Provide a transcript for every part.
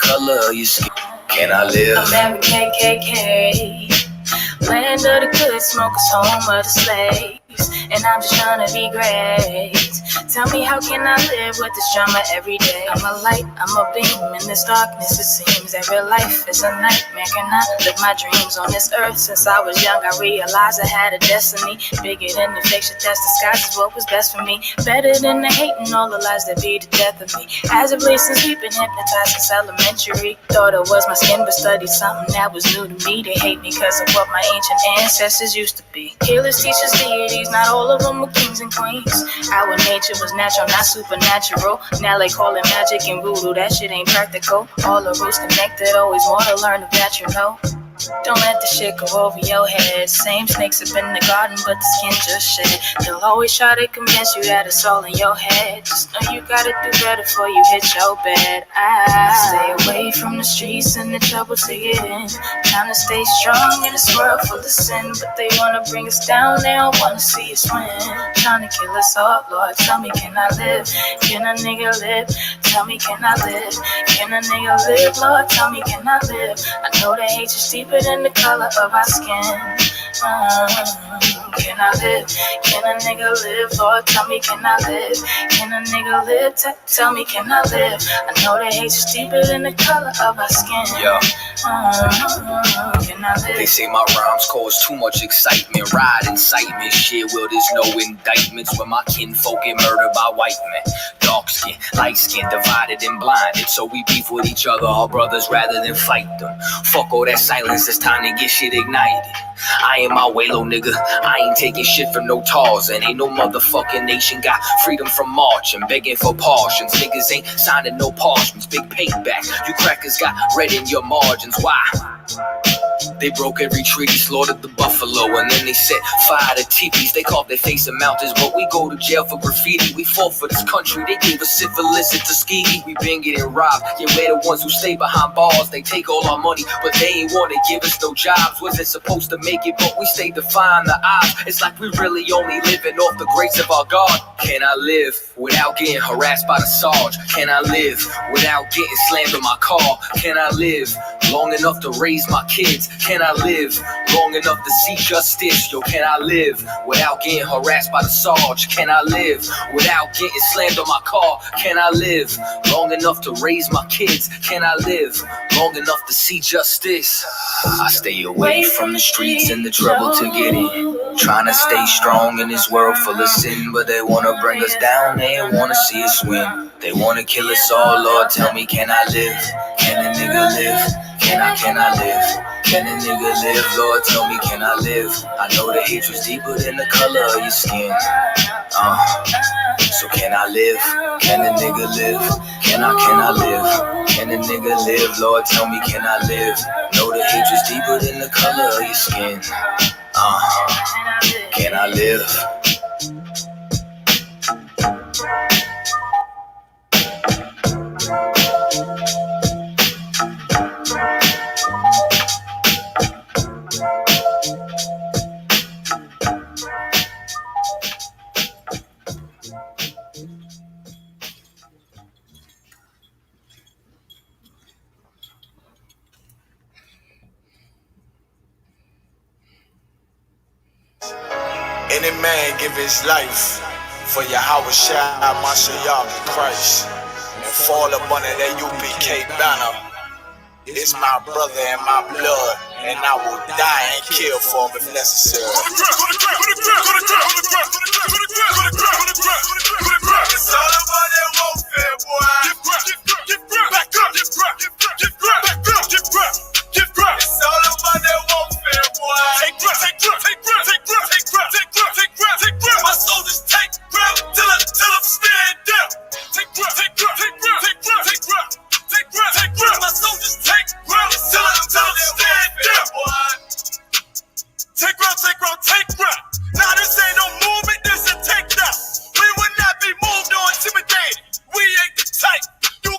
color of your skin. Can I live? American KKK, land of the good, smokers, home of the slaves, and I'm just trying to be great. Tell me, how can I live with this drama every day? I'm a light, I'm a beam in this darkness. It seems that real life is a nightmare. Can I live my dreams on this earth? Since I was young, I realized I had a destiny bigger than the fiction that disguises what was best for me. Better than the hate and all the lies that be the death of me. As of late, since we've been hypnotized since elementary, thought it was my skin, but studied something that was new to me. They hate me because of what my ancient ancestors used to be. Healers, teachers, deities, not all of them were kings and queens. Our nature was natural, not supernatural. Now they call it magic and voodoo, that shit ain't practical. All the roots connected, always want to learn that you know. Don't let the shit go over your head. Same snakes up in the garden, but the skin just shed. They'll always try to convince you that it's all in your head. Just know you gotta do better before you hit your bed. Stay away from the streets and the trouble to get in. Trying to stay strong in this world full of sin, but they wanna bring us down, they don't wanna see us win. Trying to kill us all, Lord, tell me, can I live? Can a nigga live? Tell me, can I live? Can a nigga live, Lord, tell me, can I live? I know the hate is deeper than the color of our skin. Can I live? Can a nigga live? Lord, tell me, can I live? Can a nigga live? Tell me, can I live? I know the hate is deeper than the color of our skin. Yeah. Can I live? They say my rhymes cause too much excitement. Ride incitement, shit, well there's no indictments when my kinfolk get murdered by white men. Dark skin, light skin, divided and blinded. So we beef with each other, our brothers, rather than fight them. Fuck all that silence, it's time to get shit ignited. I ain't my way, low nigga. I ain't taking shit from no tars. And ain't no motherfucking nation got freedom from marching, begging for portions. Niggas ain't signing no parchments, big payback. You crackers got red in your margins. Why? They broke every treaty, slaughtered the buffalo, and then they set fire to teepees. They carved their face in mountains, but we go to jail for graffiti. We fought for this country, they gave us syphilis and Tuskegee. We been getting robbed, yeah, we're the ones who stay behind bars. They take all our money, but they ain't wanna give us no jobs. Wasn't supposed to make it, but we stay defying the odds. It's like we really only living off the grace of our God. Can I live without getting harassed by the Sarge? Can I live without getting slammed in my car? Can I live long enough to raise my kids? Can I live long enough to see justice? Yo, can I live without getting harassed by the Sarge? Can I live without getting slammed on my car? Can I live long enough to raise my kids? Can I live long enough to see justice? I stay away from the streets and the trouble to get in. Trying to stay strong in this world full of sin, but they wanna bring us down, they don't wanna see us win. They wanna kill us all, Lord, tell me, can I live? Can a nigga live? Can I live? Can a nigga live? Lord, tell me, can I live? I know the hatred's deeper than the color of your skin. So can I live? Can a nigga live? Can I live? Can a nigga live? Lord, tell me, can I live? Know the hatred's deeper than the color of your skin. Can I live? Any man give his life for Yahweh Shai, Mashiach, Christ, and fall up under that UPK banner. It's my brother and my blood, and I will die and kill for him if necessary. It's all about that warfare, boy. Back up, it's all about that warfare, boy. My soldiers take grip till I'm stand down. Take grip. My soldiers take grip till I'm stand down, boy. Take grip. Now this ain't no movement, this a takedown. We will not be moved or intimidated. We ain't the type. You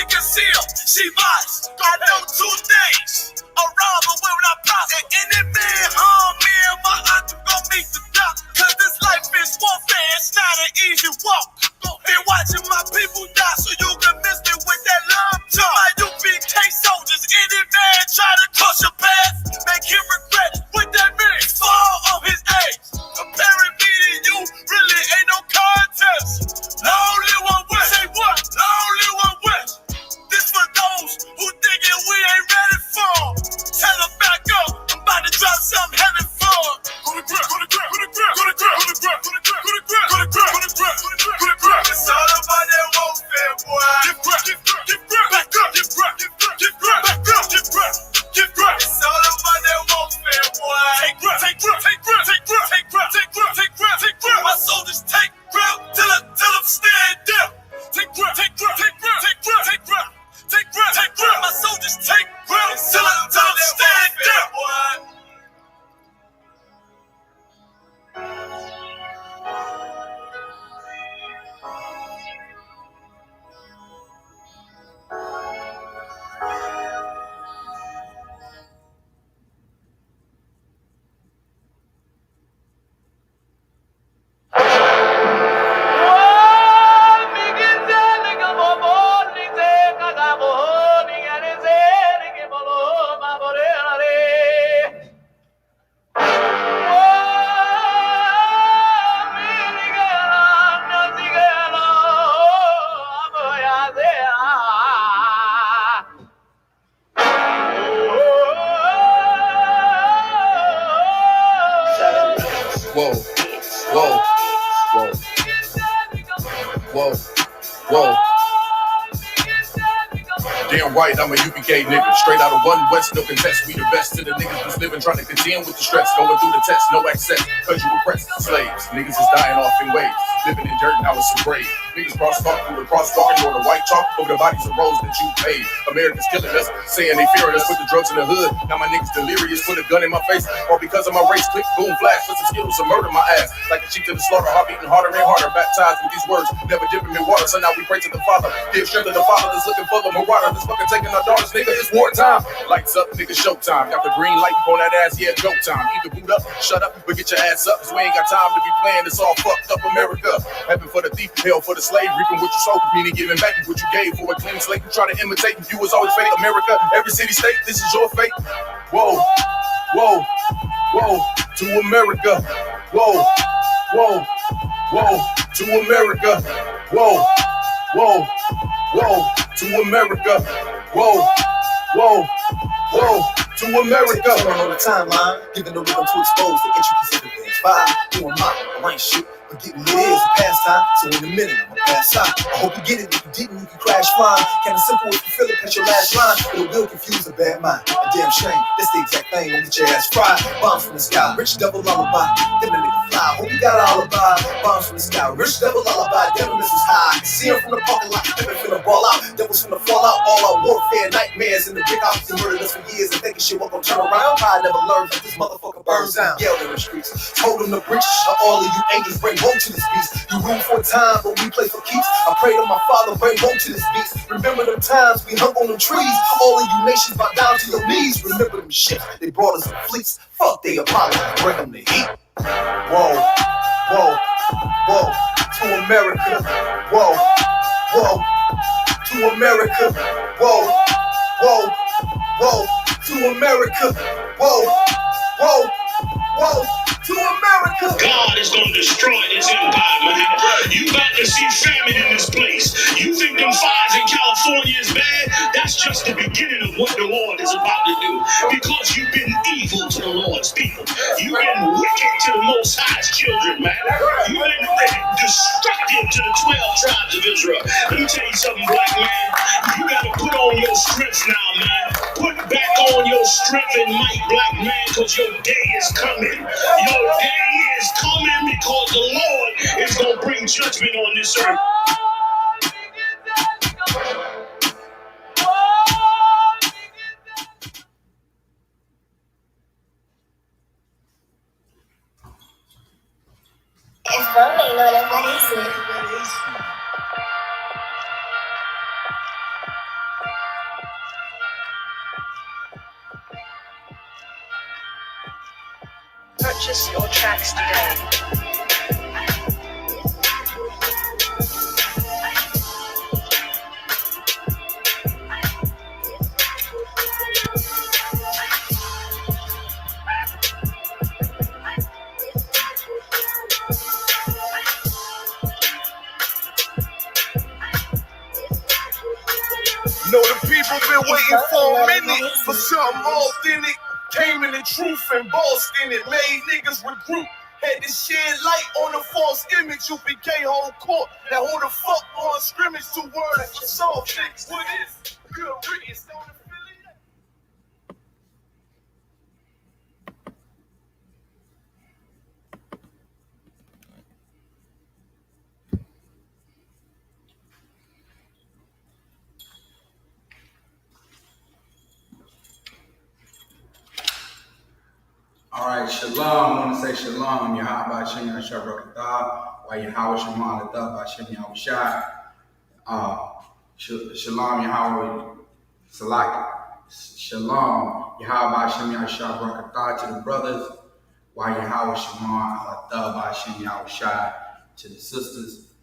she concealed, she modest. I know 2 things. A robber will not prosper. And any man harm me and my aunt gon' meet the doc. Cause this life is warfare, it's not an easy walk. Been watching my people die so you can miss me with that love talk. My UPK soldiers, any man try to cross your path, make him regret what that means. Fall of his age. Comparing me to you really ain't no contest. Lonely one win. Say what? Lonely one win. This for those who thinking we ain't ready for. Tell them back up. I'm about to drop something heavy for. Go to grip, go to grip, go to grip, go to grip, go to grip, go to grip, go to grip, go to grip, go to grip, go to grip, go to grip. It's all about that warfare, boy. Give grip, give grip, give grip, back up, give grip, give grip, give grip, back up, give grip, give grip. It's all about that warfare, boy. Take grip, take grip, take grip, take grip, take grip, take grip, take grip, take grip. My soldiers take grip till I'm stand down. Take grip, take grip, take grip, take grip, take grip, take grip, take grip. My soldiers take grip till I'm stand down, boy. Whoa, whoa, whoa, whoa, whoa. Damn right, I'm a UPK nigga. Straight out of 1 West, no contest. We the best to the niggas that's living, trying to contend with the stress. Going through the test, no access, cause you oppressed slaves. Niggas is dying off in waves. Living in dirt, now it's a grave. Niggas crosstalk through the crossbar, you're the white chalk over the bodies of roads that you paid. Americans killing us, saying they fearing us, put the drugs in the hood. Now my niggas delirious, put a gun in my face. Or because of my race, click, boom, flash, put some skittles and murder my ass. Like a sheep to the slaughter, heart beating harder and harder. Baptized with these words, never dip them in water. So now we pray to the Father, give strength to the Father that's looking for the marauder. That's fucking taking our daughters, nigga, it's wartime. Lights up, nigga, showtime. Got the green light on that ass, yeah, go time. Either boot up, shut up, but get your ass up. Cause we ain't got time to be playing, it's all fucked up America. Heaven for the thief, hell for the slave. Reaping what you sowed, meaning giving back what you gave. For a clean slate, you try to imitate, you was always fake. America, every city, state, this is your fate. Whoa, whoa, whoa, to America. Whoa, whoa, whoa, to America. Whoa, whoa, whoa, to America. Whoa, whoa, whoa, to America. On the timeline, giving the rhythm to expose the intricacies of things. Vibe, doing I ain't shit, but getting it is a pastime. So in a minute, I'ma pass out. I hope you get it. If you didn't, you can crash flying. Kinda simple if you feel it, catch your last line. But it will confuse a bad mind. A damn shame. That's the exact thing. Won't get your ass fried. Bombs from the sky, rich double lullaby. Then the nigga fly. Hope you got an alibi. Bombs from the sky, rich double lullaby. Devil misses high. I can see him from the parking lot. Devil finna ball out. Devils finna fall out. All our warfare, nightmares in the big house. They murdered us for years and thinking shit won't gon' turn around. I never learned that this motherfucker burns down. Yelled in the streets. Told them to preach. All of you angels bring woe to this beast. You room for a time, but we play for keeps. I pray to my Father, bring woe to this beast. Remember them times we hung on them trees. All of you nations bow down to your knees. Remember them ships, they brought us in fleets. Fuck they Apollo, bring them the heat. Whoa, whoa, whoa, to America. Whoa, whoa, to America. Whoa, whoa, whoa, to America. Whoa, whoa, whoa, to America. God is gonna destroy this empire, man. You about to see famine in this place. You think them fires in California is bad? That's just the beginning of what the Lord is about to do. Because you've been evil to the Lord's people. You've been wicked to the Most High's children, man. You've been destructive to the 12 tribes of Israel. Let me tell you something, black man. You gotta put on your strength now, man. Put back on your strength and might, black man, because your day is coming. Your day is coming because the Lord is going to bring judgment on this earth. Es donde no le parece. purchase your tracks today. Know the people been waiting for a minute for something authentic. Came in the truth and bossed in it. Made niggas recruit. Had to shed light on the false image. UPK whole court. Now who the fuck on scrimmage? 2 words for soft things. What is good riddance? Don't affiliate. All right, shalom. I want to say shalom. Yahweh Shem Yahshua Barakatah. Why Yahweh Shema Alatah by Shem Yahushai. Shalom Yahweh Salaki. Shalom Yahweh Shem Yahshua Barakatah to the brothers. Why Yahweh Shema Alatah by Shem Yahushai to the sisters.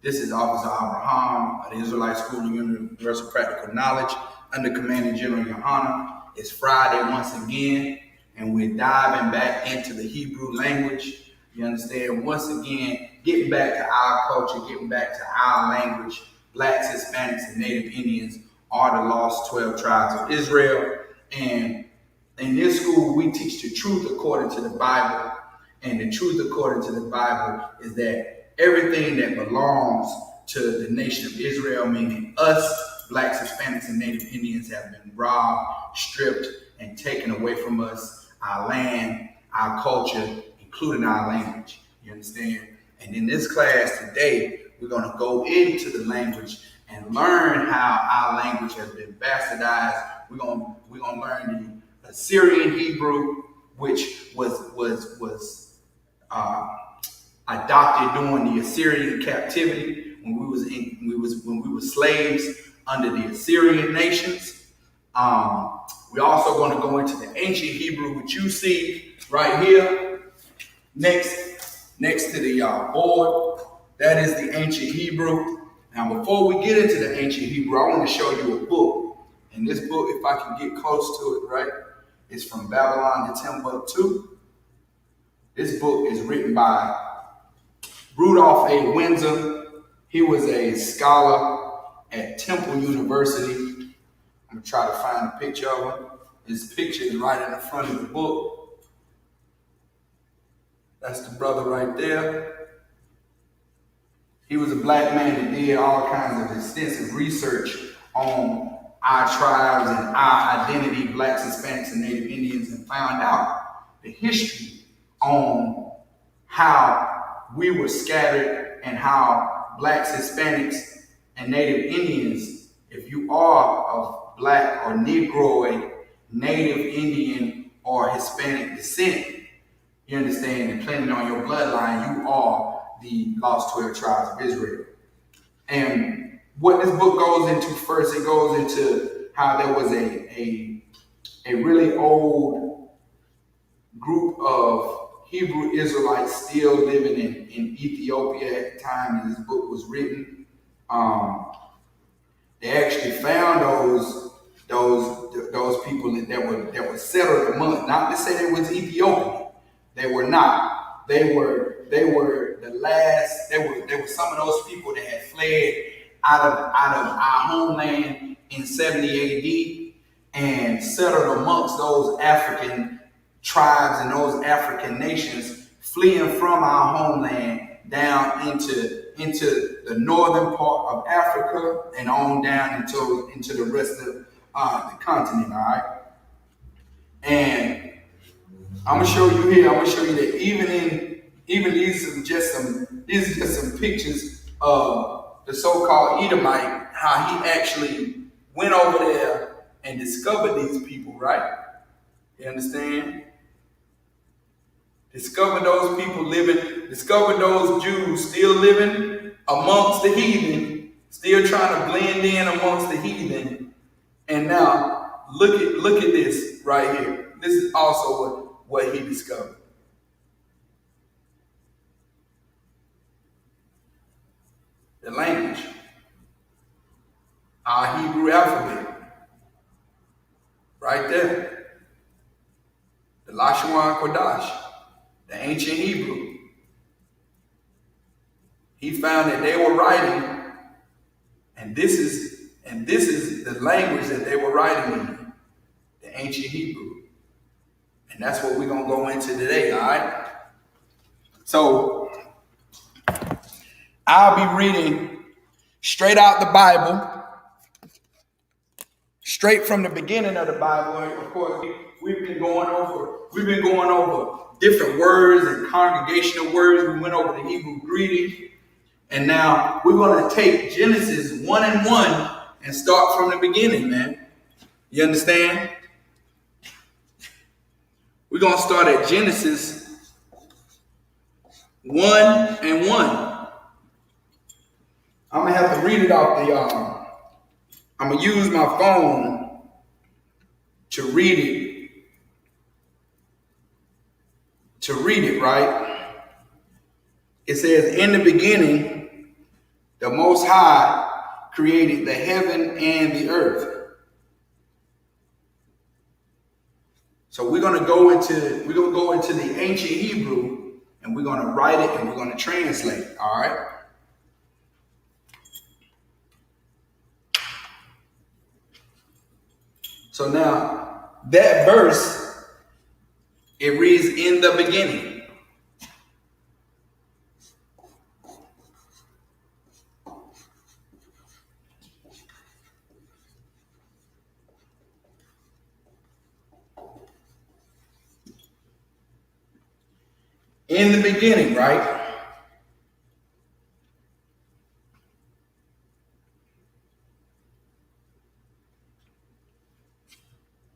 This is Officer Abraham of the Israelite School of Universal Practical Knowledge under Commanding General Yohana. It's Friday once again, and we're diving back into the Hebrew language. You understand? Once again, getting back to our culture, getting back to our language. Blacks, Hispanics, and Native Indians are the lost 12 tribes of Israel. And in this school, we teach the truth according to the Bible. And the truth according to the Bible is that everything that belongs to the nation of Israel, meaning us, Blacks, Hispanics, and Native Indians, have been robbed, stripped, and taken away from us, our land, our culture, including our language. You understand? And in this class today, we're going to go into the language and learn how our language has been bastardized. We're going to learn the Assyrian Hebrew, which was adopted during the Assyrian captivity when we were slaves under the Assyrian nations. We're also going to go into the ancient Hebrew, which you see right here next to the board. That is the ancient Hebrew. Now, before we get into the ancient Hebrew, I want to show you a book. And this book, if I can get close to it, right, is from Babylon to Timbuktu. This book is written by Rudolph A. Windsor. He was a scholar at Temple University. I'm going to try to find a picture of him. His picture is right in the front of the book. That's the brother right there. He was a black man that did all kinds of extensive research on our tribes and our identity, Blacks, Hispanics, and Native Indians, and found out the history on how we were scattered and how Blacks, Hispanics, and Native Indians, if you are of Black or Negroid, Native Indian, or Hispanic descent, you understand, depending on your bloodline, you are the lost 12 tribes of Israel. And what this book goes into first, it goes into how there was a really old group of Hebrew Israelites still living in Ethiopia at the time this book was written. They actually found those people that were settled among, not to say they was Ethiopian. They were not. They were the last. They were some of those people that had fled out of our homeland in 70 AD and settled amongst those African tribes and those African nations, fleeing from our homeland down into the northern part of Africa and on down into the rest of the continent. All right, and I'm gonna show you here. I'm gonna show you that even these are just some pictures of the so-called Edomite, how he actually went over there and discovered these people, right? You understand? Discovered those people living, discovered those Jews still living amongst the heathen, still trying to blend in amongst the heathen. And now look at this right here. This is also what he discovered. the language, our Hebrew alphabet, right there. The Lashawan Qadash, the ancient Hebrew. He found that they were writing, and this is the language that they were writing in, the ancient Hebrew. And that's what we're gonna go into today, all right? So I'll be reading straight out the Bible, straight from the beginning of the Bible. And of course, we've been going over different words and congregational words. We went over the Hebrew greeting. And now we're going to take Genesis 1:1 and start from the beginning, man. You understand? We're going to start at Genesis 1:1. I'm going to have to read it off I'm going to use my phone to read it, right? It says, in the beginning, the Most High created the heaven and the earth. So we're going to go into the ancient Hebrew, and we're going to write it and we're going to translate it, all right? So now that verse, it reads, in the beginning. In the beginning, right?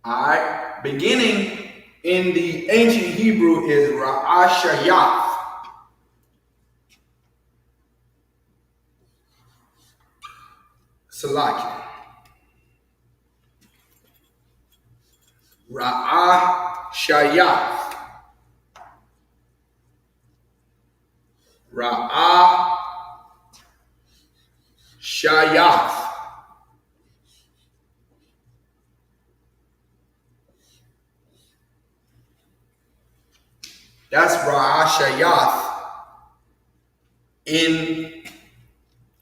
All right. Beginning in the ancient Hebrew is Ra'ashayath. Salaki. Ra'ashayath. Ra'ashayath. That's Ra'ashayath in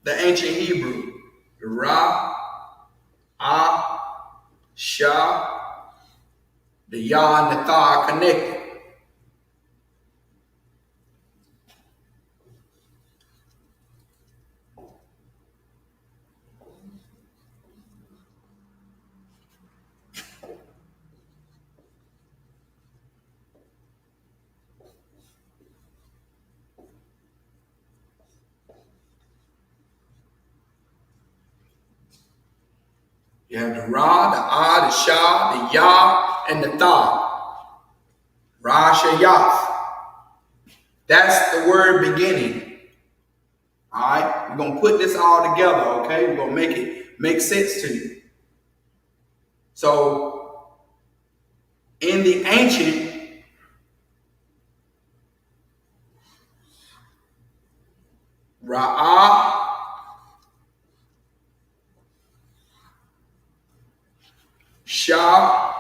the ancient Hebrew. Ra-a-sha, the ya and the tha are connected. You have the Ra, the Ah, the Sha, the Ya, and the Tha. Ra-Shayath. That's the word beginning. All right? We're going to put this all together, okay? We're going to make it make sense to you. So, in the ancient, Ra'ah, Shah,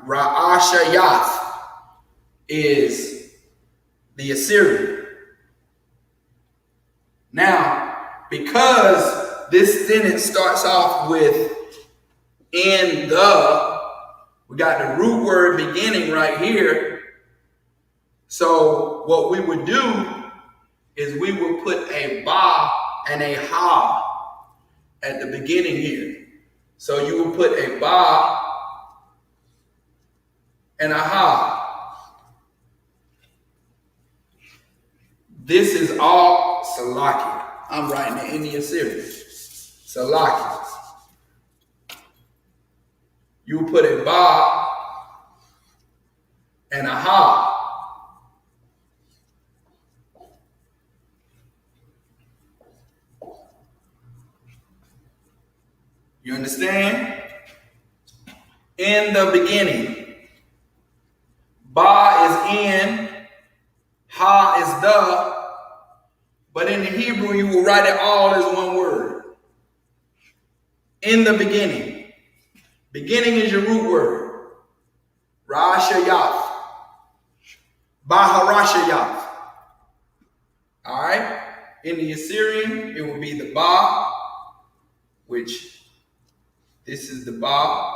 Ra'ashayath is the Assyrian. Now, because this sentence starts off with in the, we got the root word beginning right here. So what we would do is we would put a ba and a ha at the beginning here. So you would put a ba and a ha. This is all Salaki. I'm writing it in the Assyrian. Salaki. You would put a ba and a ha. You understand? In the beginning. Ba is in, ha is the, but in the Hebrew you will write it all as one word. In the beginning. Beginning is your root word. Rashayaf. Baharashayaf. All right? In the Assyrian, it will be the Ba, which this is the Ba,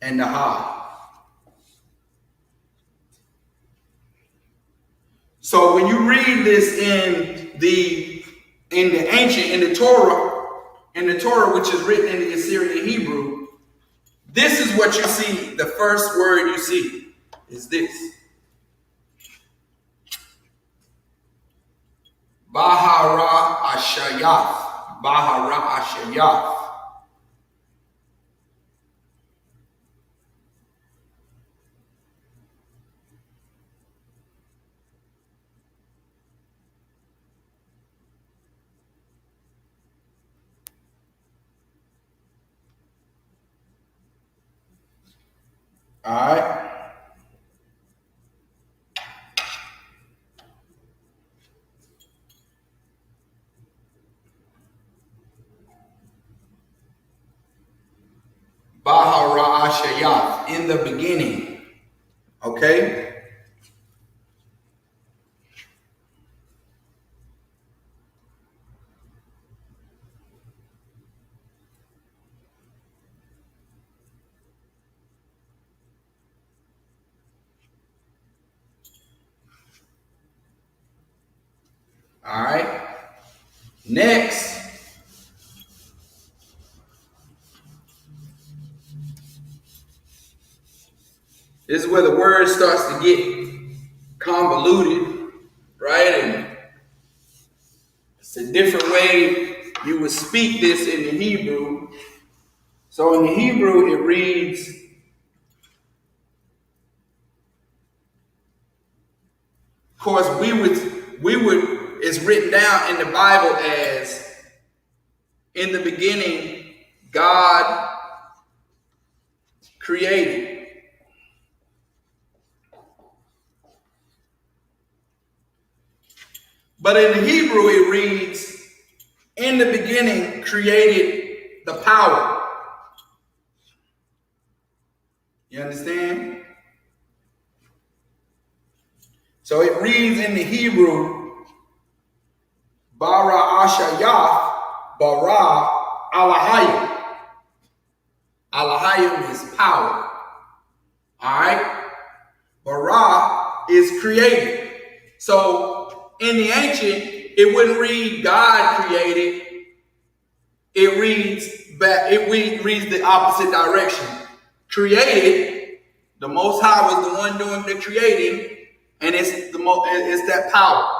and the Ha. So when you read this in the ancient, in the Torah, which is written in the Assyrian Hebrew, this is what you see. The first word you see is this. Bahara Ashayaf. Bahara Ashayaf. All right. Bahara Ashayaf, in the beginning. Okay? All right. Next, this is where the word starts to get convoluted, right? And it's a different way you would speak this in the Hebrew. So in the Hebrew, it reads, of course, it's written down in the Bible as, in the beginning, God created. But in the Hebrew, it reads, in the beginning created the power. You understand? So it reads in the Hebrew, Bara Ashayaf, Bara Alahayim. Alahayim is power. All right? Bara is created. So in the ancient, it wouldn't read God created. It reads the opposite direction. Created, the Most High was the one doing the creating, and it's that power.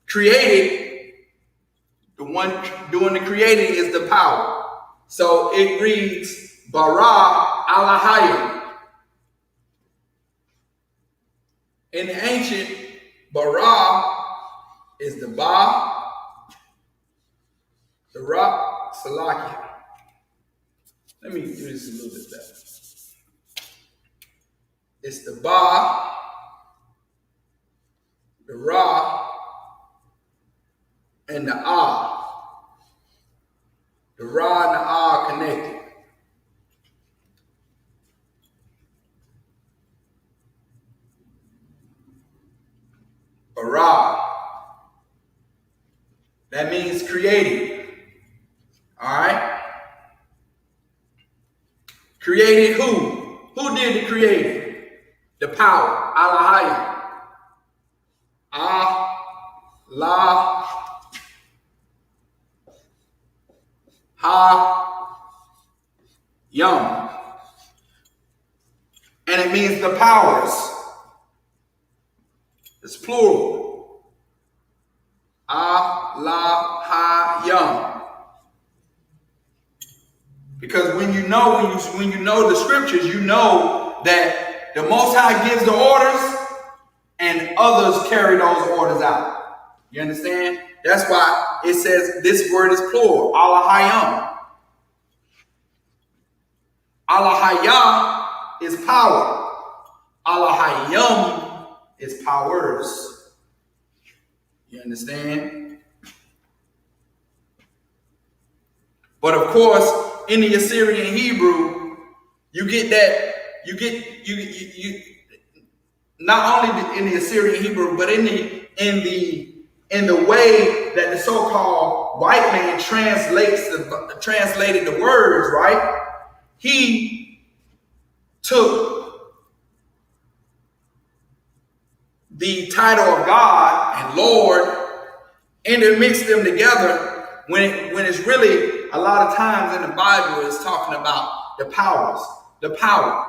Created, the one doing the creating is the power. So it reads Bara Alahayim. In the ancient, Bara is the Ba, the Ra, Salakia. Let me do this a little bit better. It's the Ba, the Ra, and the Ah. The Ra and the Ah are connected. Bara. That means created. All right? Created who? Who did the creating? The power. Alahayim. La. Ha. Yum. And it means the powers. It's plural. La, ha, yum. Because when you know the scriptures, you know that the Most High gives the orders and others carry those orders out. You understand? That's why it says this word is plural, Alahayam. Alahaya is power. Alahayam is powers. You understand? But of course, in the Assyrian Hebrew, you get that, you not only in the Assyrian Hebrew, but in the way that the so-called white man translated the words, right? He took the title of God and Lord and it mixed them together when it's really a lot of times in the Bible it's talking about the powers, the power.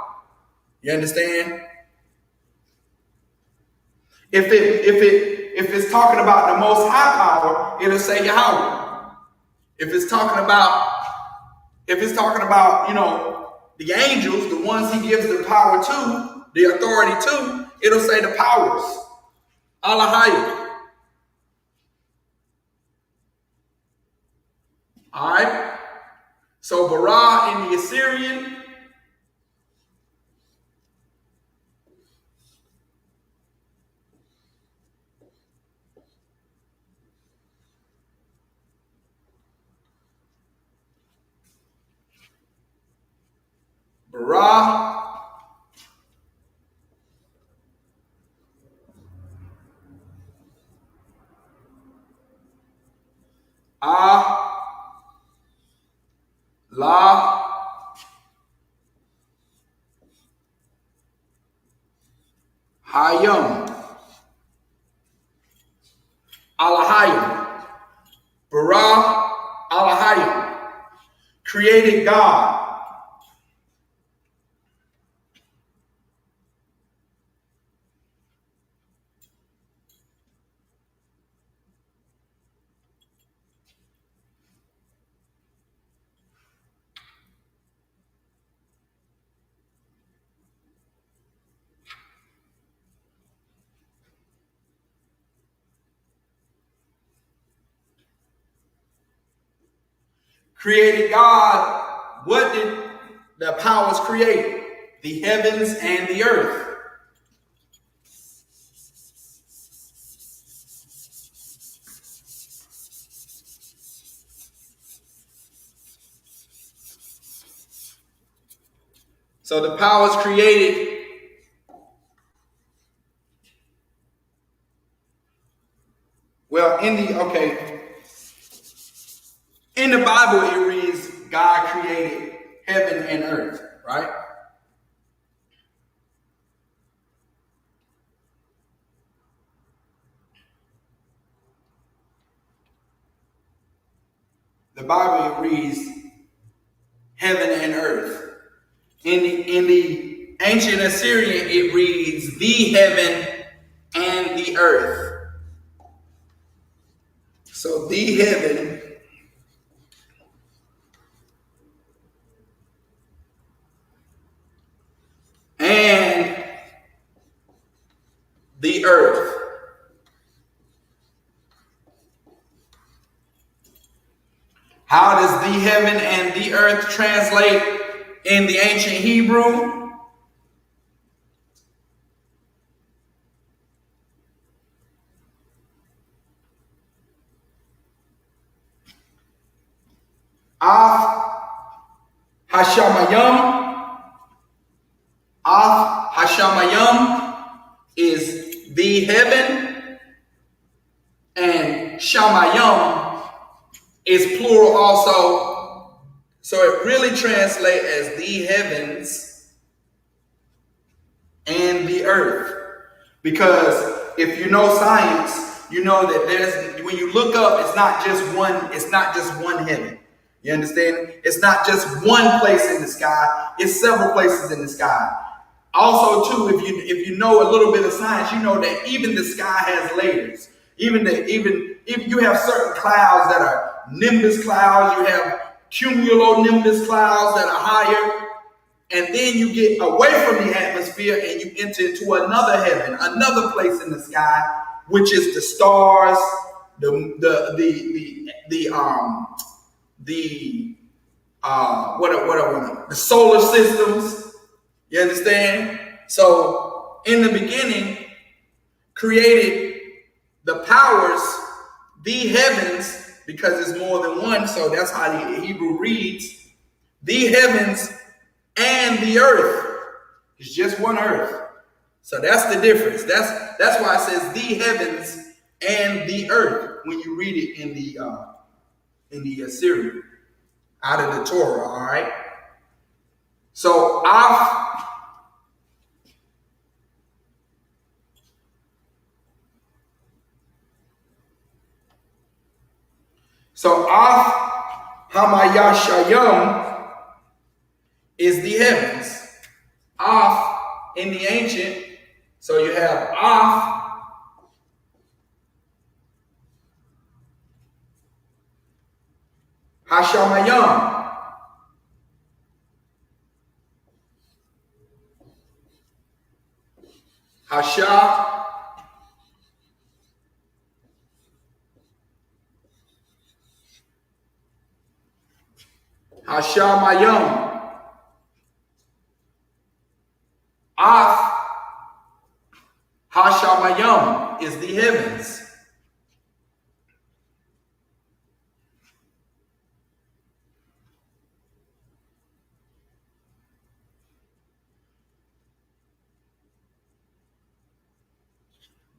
You understand? If it's talking about the most high power, it'll say Yahweh. If it's talking about, you know, the angels, the ones he gives the power to, the authority to, it'll say the powers. Alahayim. All right. So bara in the Assyrian, bara la hayam alahayim bara alahayim created God. Created God. What did the powers create? The heavens and the earth. So the powers created in the Bible it reads God created heaven and earth, right? The Bible it reads heaven and earth. In the ancient Assyrian it reads the heaven and the earth. So the heaven and the earth. How does the heaven and the earth translate in the ancient Hebrew? Hashamayam is the heaven, and Shamayam is plural also. So it really translates as the heavens and the earth. Because if you know science, you know that when you look up, it's not just one heaven. You understand? It's not just one place in the sky, it's several places in the sky. Also, too, if you know a little bit of science, you know that even the sky has layers. Even if you have certain clouds that are nimbus clouds, you have cumulonimbus clouds that are higher, and then you get away from the atmosphere and you enter into another heaven, another place in the sky, which is the stars, the solar systems. You understand? So in the beginning, created the powers, the heavens, because it's more than one. So that's how the Hebrew reads: the heavens and the earth. It's just one earth. So that's the difference. That's why it says the heavens and the earth when you read it in the Assyrian out of the Torah. All right. So Af Hamayashayim is the heavens. Af in the ancient. So you have Af Hashamayim. Hasha Hashamayim. Af Hashamayim is the heavens.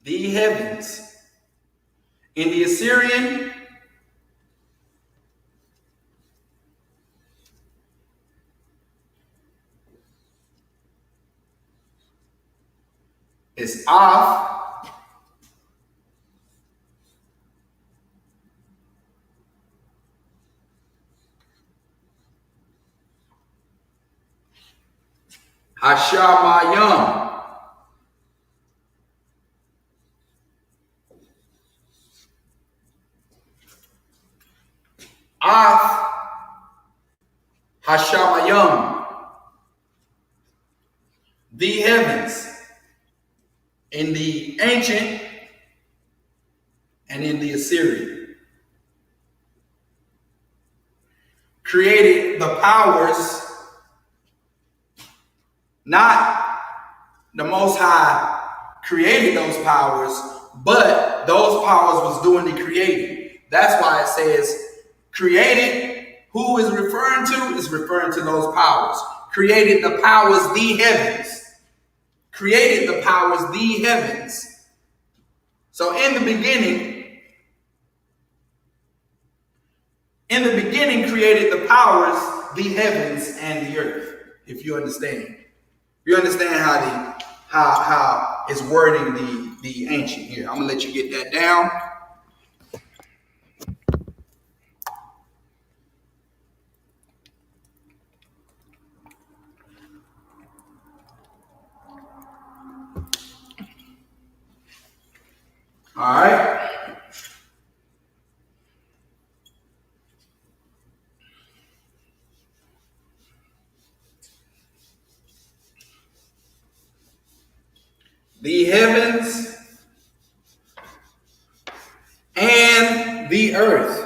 The heavens. In the Assyrian, it's Af Hashamayim. Af Hashamayim. The heavens. In the ancient and in the Assyrian. Created the powers, not the Most High created those powers, but those powers was doing the creating. That's why it says created. Who is referring to? Is referring to those powers. Created the powers, the heavens. Created the powers, the heavens. So in the beginning created the powers, the heavens and the earth. If you understand. You understand how it's wording the ancient here. I'm gonna let you get that down. All right. The heavens and the earth.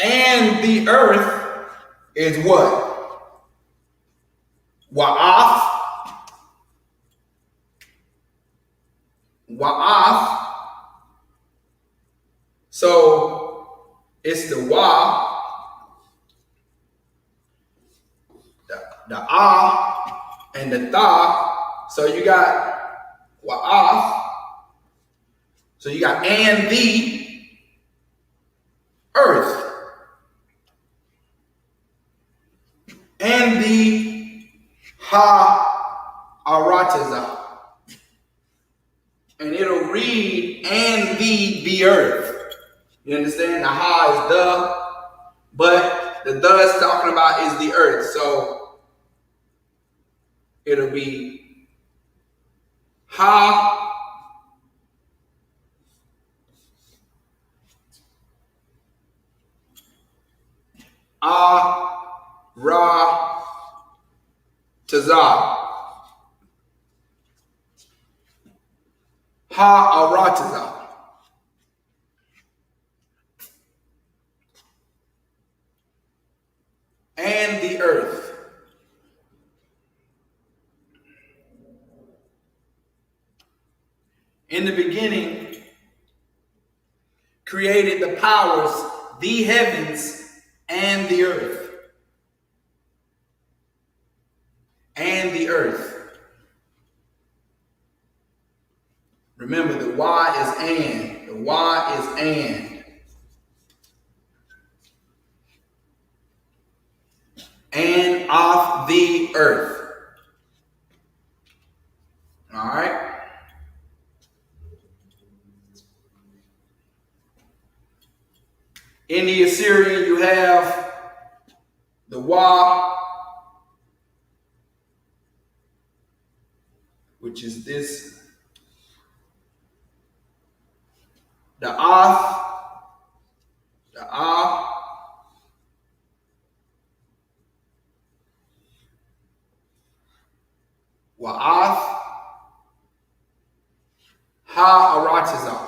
And the earth is what? Wa'af. Wa'af. So it's the wa, the ah, and the tha. So you got wa'af. So you got and the earth. And the ha-arataza. And it'll read and the earth. You understand? The ha is the, but the is talking about is the earth. So it'll be ha ra tazah. Ha-arataza. And the earth. In the beginning, created the powers, the heavens, and the earth. And the earth. Remember, the Y is and. The Y is and. And of the earth. All right. In the Assyrian, you have the Wa, which is this, the Ath, the Ah, Wa'ath, Ha-aratiza.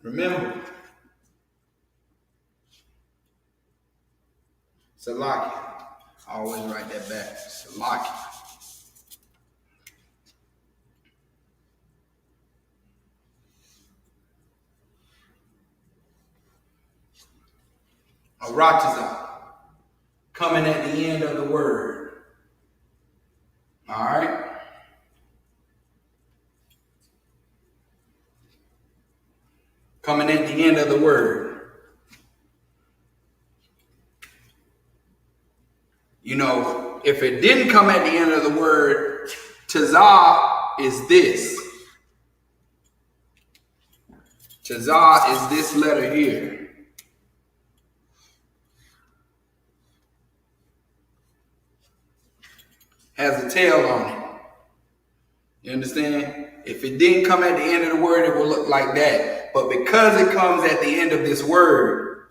Remember, Salaki. I always write that back. Salaki. Aratiza. Coming at the end of the word. All right. Coming at the end of the word. You know, if it didn't come at the end of the word, Tazah is this. Tazah is this letter here. Has a tail on it. You understand? If it didn't come at the end of the word, it will look like that. But because it comes at the end of this word,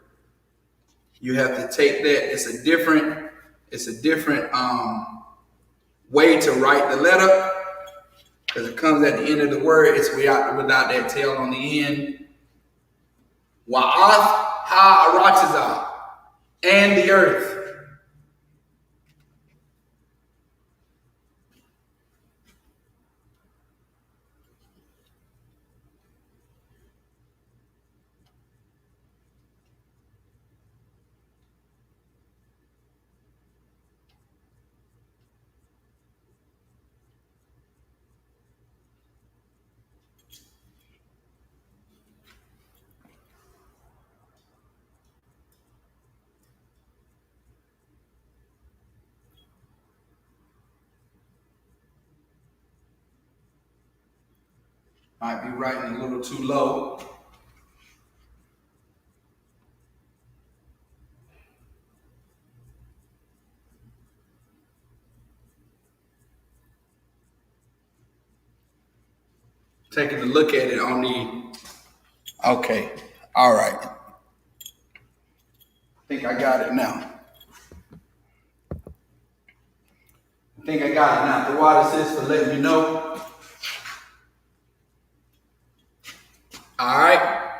you have to take that. It's a different way to write the letter, because it comes at the end of the word. It's without that tail on the end. Wa'ath ha-aratiza, and the earth. Might be writing a little too low. Taking a look at it on the, okay, all right. I think I got it now. The water says for letting me know. All right.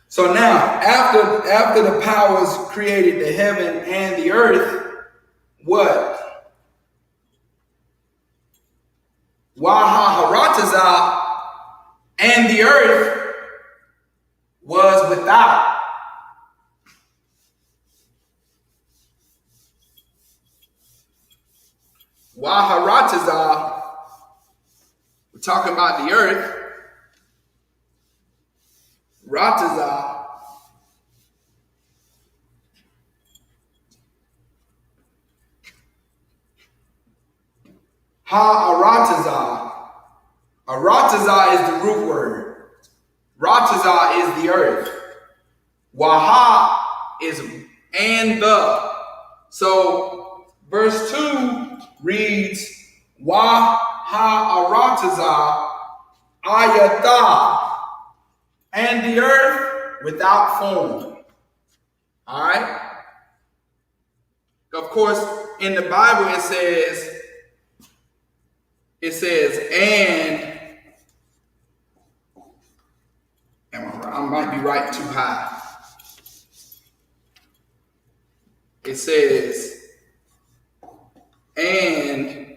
So now, after the powers created the heaven and the earth, what? Waha-harataza, and the earth was without. Waharataza, we're talking about the earth. Rataza, ha-arataza. Arataza is the root word. Rataza is the earth. Waha is and the. So verse 2 reads Waha arataza ayatha, and the earth without form. All right. Of course, in the Bible it says, and I might be writing too high. It says, and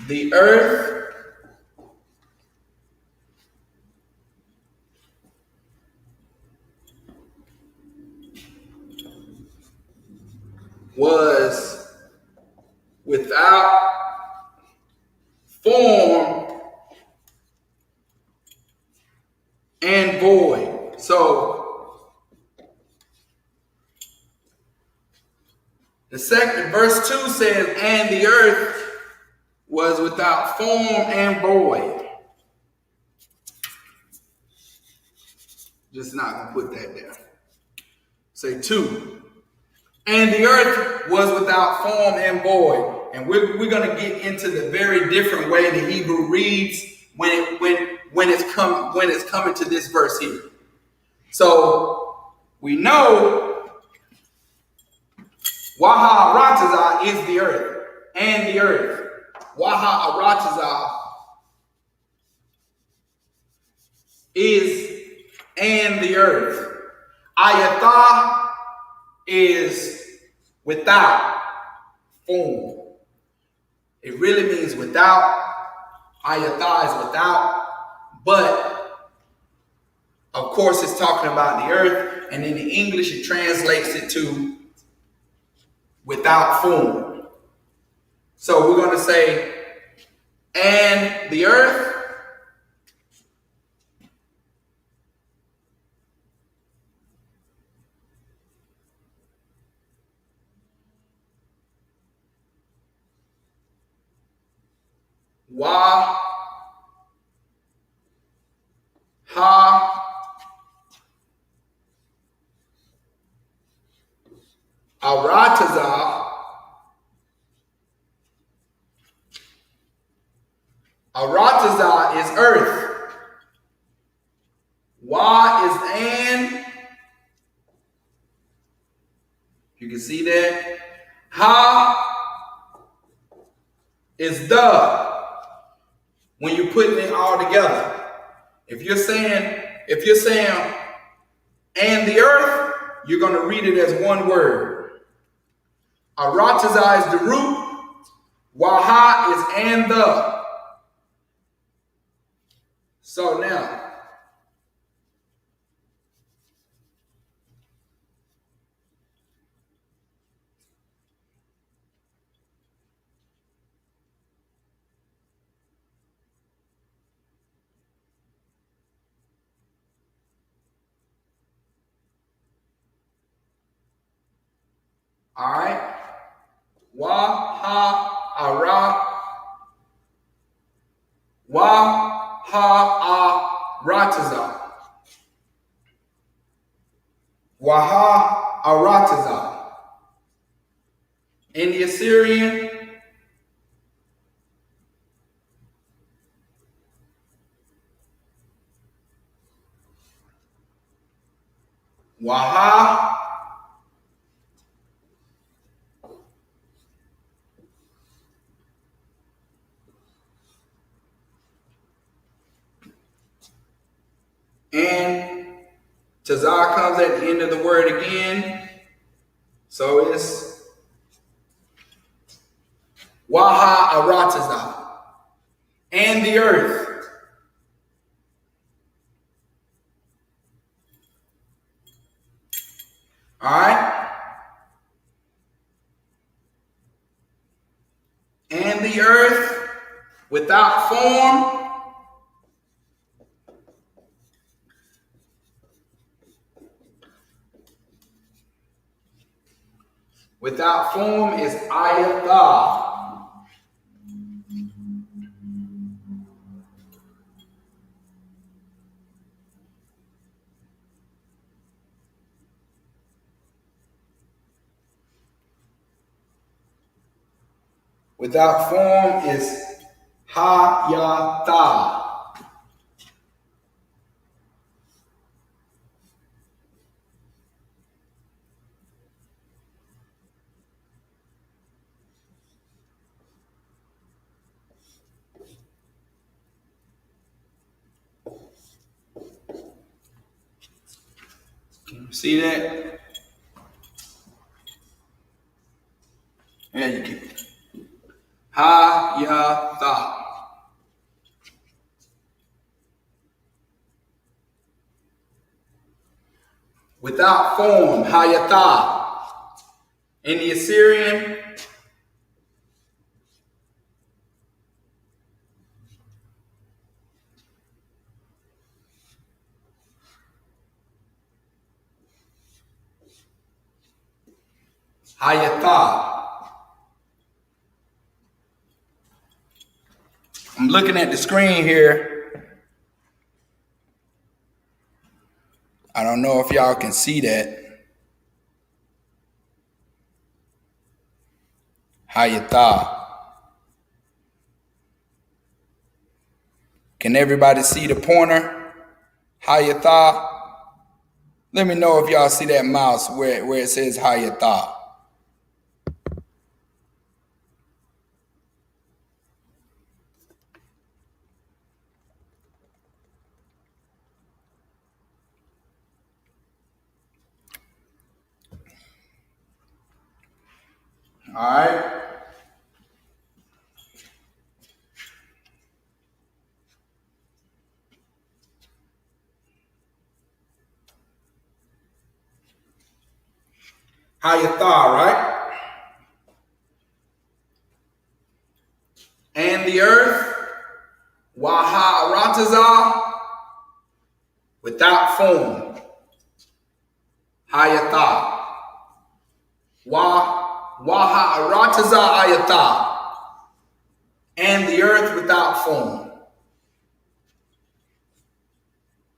the earth was without form and void. So the second verse 2 says, and the earth was without form and void. Just not gonna put that there. Say 2. And the earth was without form and void. And we're gonna get into the very different way the Hebrew reads when it's coming to this verse here. So we know Waha Arataza is the earth, and the earth. Waha Arataza is and the earth. Ayatha is without form. It really means without. Ayatha is without, but of course it's talking about the earth, and in the English it translates it to without form. So we're going to say, and the earth Wa ha arataza. Arataza is earth. Wa is and. You can see that. Ha is the. When you're putting it all together, if you're saying and the earth, you're going to read it as one word. Arataza is the root. Waha is and the. So now, all right. Waha arataza. In the Assyrian, Waha and Tazar comes at the end of the word again. So it's Waha arataza. And the earth. All right. And the earth without form. Without form is ayatha. without form is Hayata. Can you see that? Yeah, you can. Hayata. Without form, Hayata. In the Assyrian, Hayata. I'm looking at the screen here. I don't know if y'all can see that. Hayata. Can everybody see the pointer? Hayata. Let me know if y'all see that mouse where it says Hayata. All right. Hayata, right? And the earth, Waharataza, without form. Hayata. Waharataza ayata. And the earth without form.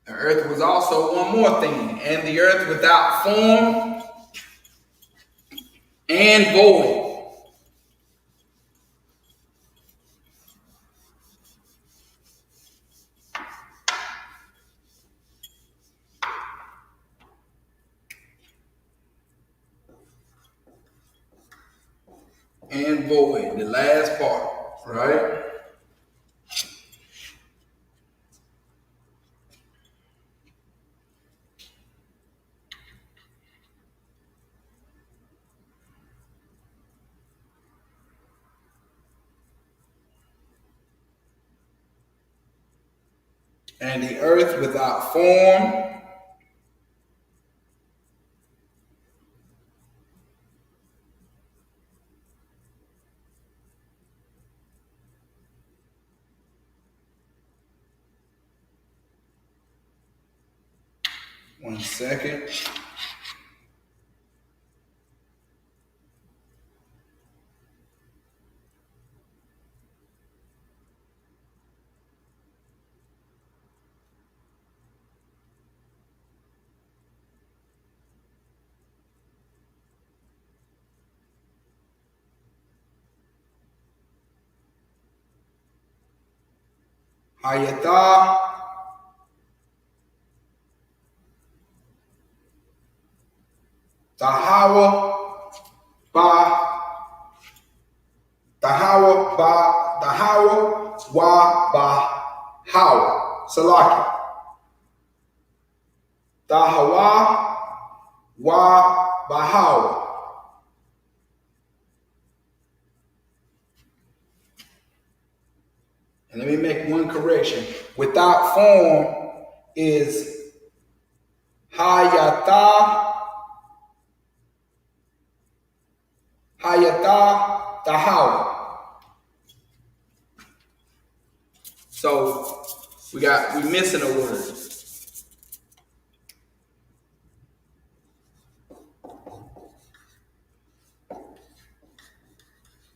The earth was also one more thing. And the earth without form and void. And void, the last part, right? And the earth without form . One second. Hayata. Tahawa wa ba hawa. Salaki. Tahawa wa bahawa. And let me make one correction. Without form is Hayata Tahawa. So we missing a word.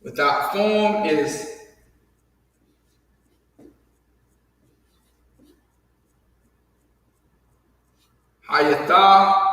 Without form is Hayata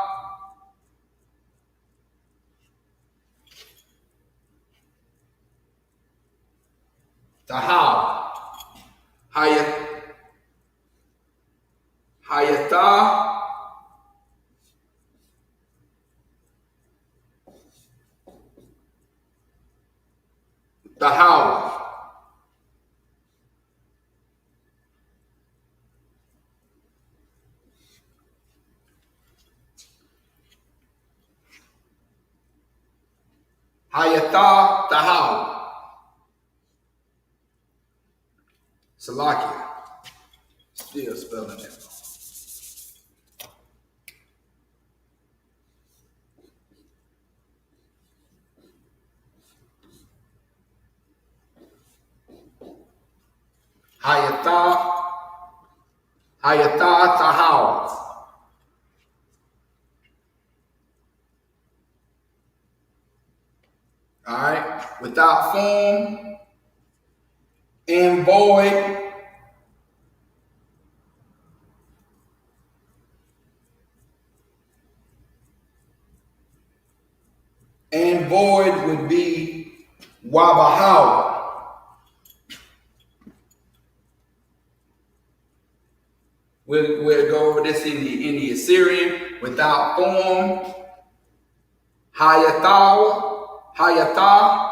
the how. Hayatha, the how. Salakia. Still spelling it. Hayatha, the how. All right, without form and void. And void would be Wabahawa. We'll go over this in the Assyrian. Without form, Hayatha. Hayatha.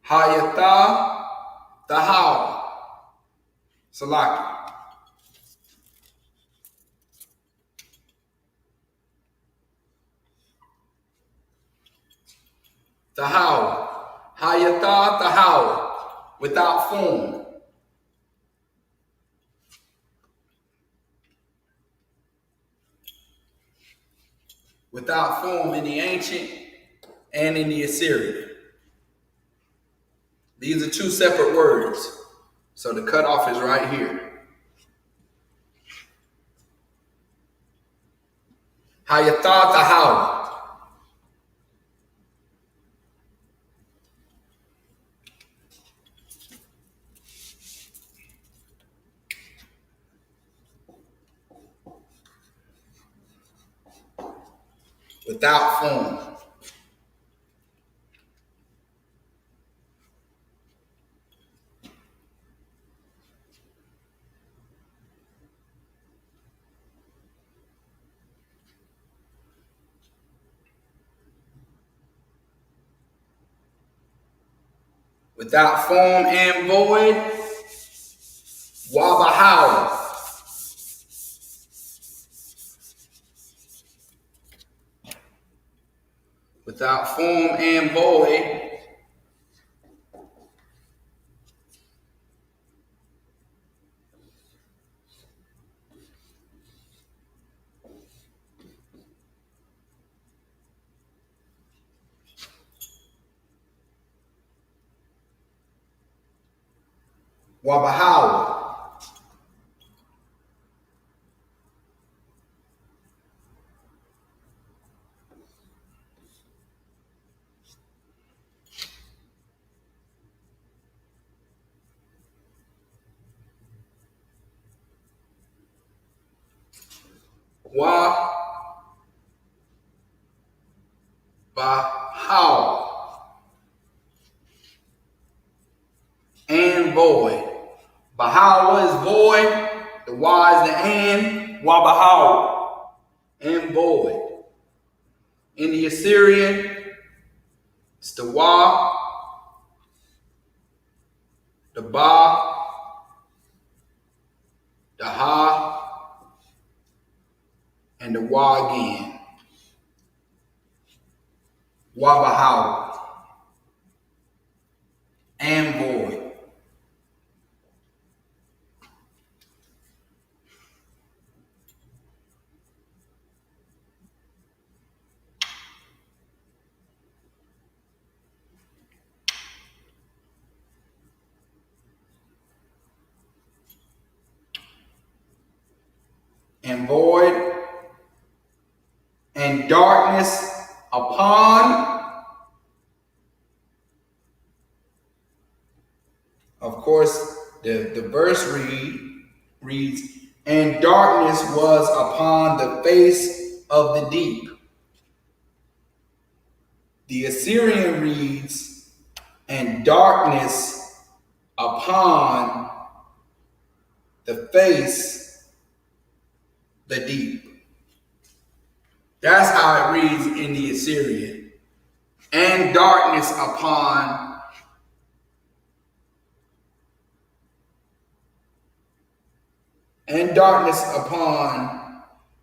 Hayatha, the how. Salaki. The how. Hayatha, the how. Without form. Without form in the ancient and in the Assyrian. These are two separate words. So the cutoff is right here. Hayatha, the how. Without form. Without form and void, Wabahawa. Without form and void, Wabahawa. Wabahawa. And void. Bahawa is void. The Y is the and. Wabahawa. And void. In the Assyrian, it's the Wa, the Ba, the Ha, and the Wa again. Wabahawa. And void. And void, and darkness upon. Of course, the verse read, reads, and darkness was upon the face of the deep. The Assyrian reads, and darkness upon the face the deep. That's how it reads in the Assyrian. And darkness upon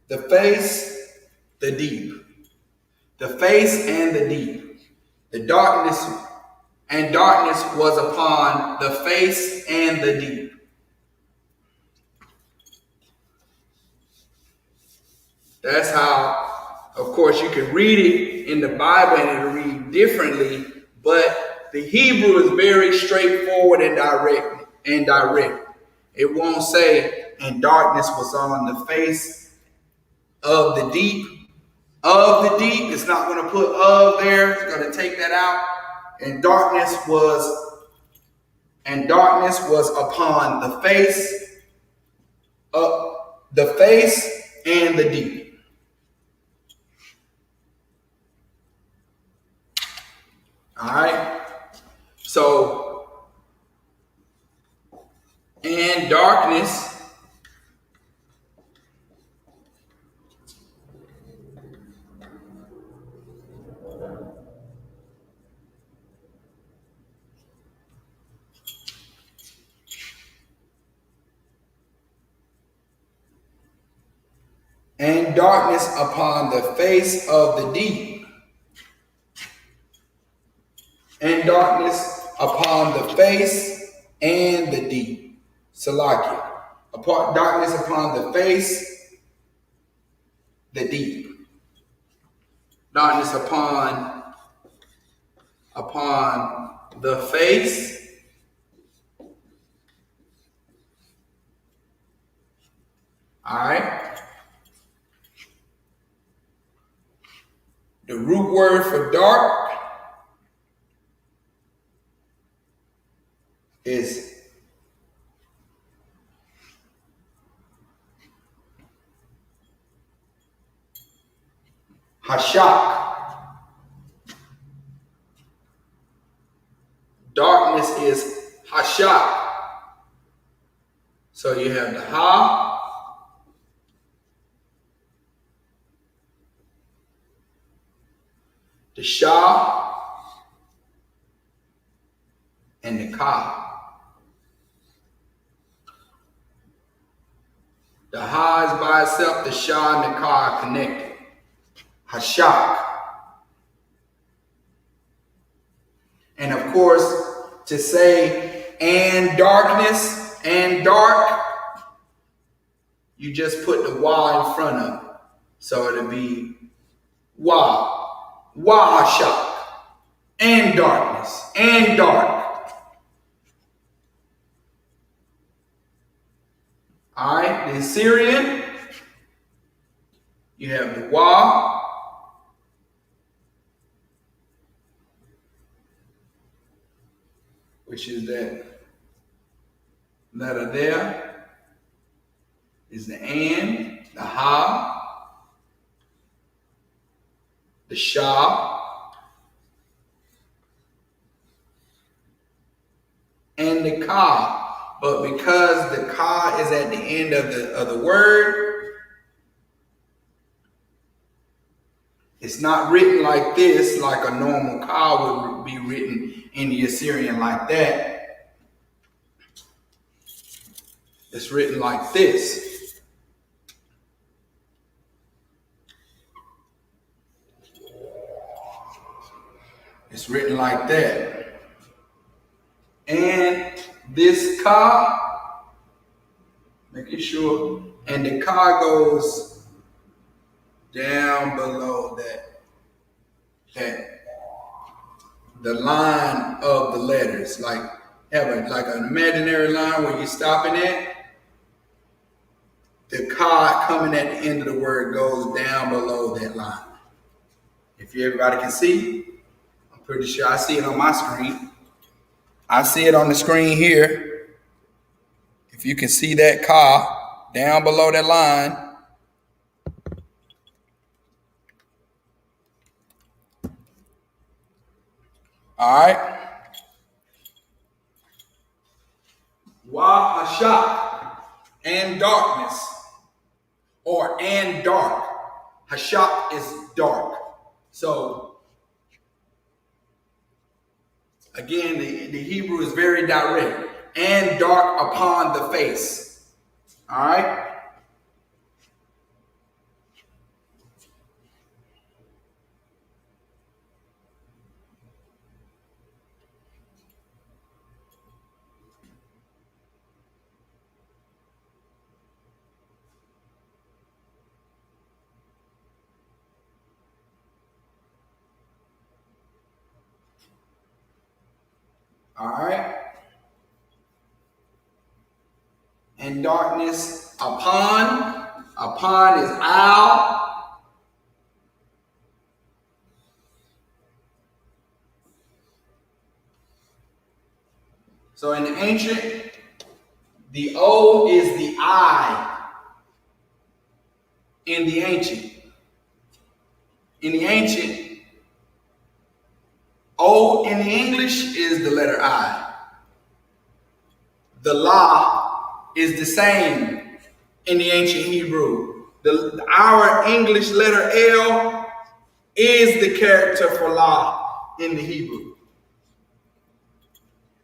the face the deep. The face and the deep. The darkness was upon the face and the deep. That's how, of course, you can read it in the Bible and it'll read differently, but the Hebrew is very straightforward and direct. It won't say, and darkness was on the face of the deep. Of the deep, it's not going to put of there. It's going to take that out. And darkness was upon the face and the deep. All right. So, and darkness upon the face of the deep. And darkness upon the face and the deep. Salakia. Darkness upon the face, the deep. Darkness upon the face, all right. The root word for dark is hashak. Darkness is hashak. So you have the ha, the sha, and the ka. The ha is by itself, the sha and the ka are connected. Hashak. And of course, to say and darkness and dark, you just put the wa in front of it. So it'll be wa hashak, and darkness, and dark. All right, the Assyrian, you have the wa, which is that letter there, is the and, the ha, the sha, and the ka. But because the ka is at the end of the word, it's not written like this, like a normal ka would be written in the Assyrian like that. It's written like this. It's written like that. And this ka, making sure, and the ka goes down below the line of the letters, like an imaginary line where you're stopping at. The ka coming at the end of the word goes down below that line. If everybody can see, I'm pretty sure I see it on my screen. I see it on the screen here. If you can see that car down below that line, all right. Wa Hashak, and darkness, or and dark. Hashak is dark. So again, the Hebrew is very direct. And dark upon the face. All right. All right. And darkness upon. Upon is al. So in the ancient, the O is the I. In the ancient. In the ancient, O in the English is the letter I. The La is the same in the ancient Hebrew. Our English letter L is the character for La in the Hebrew.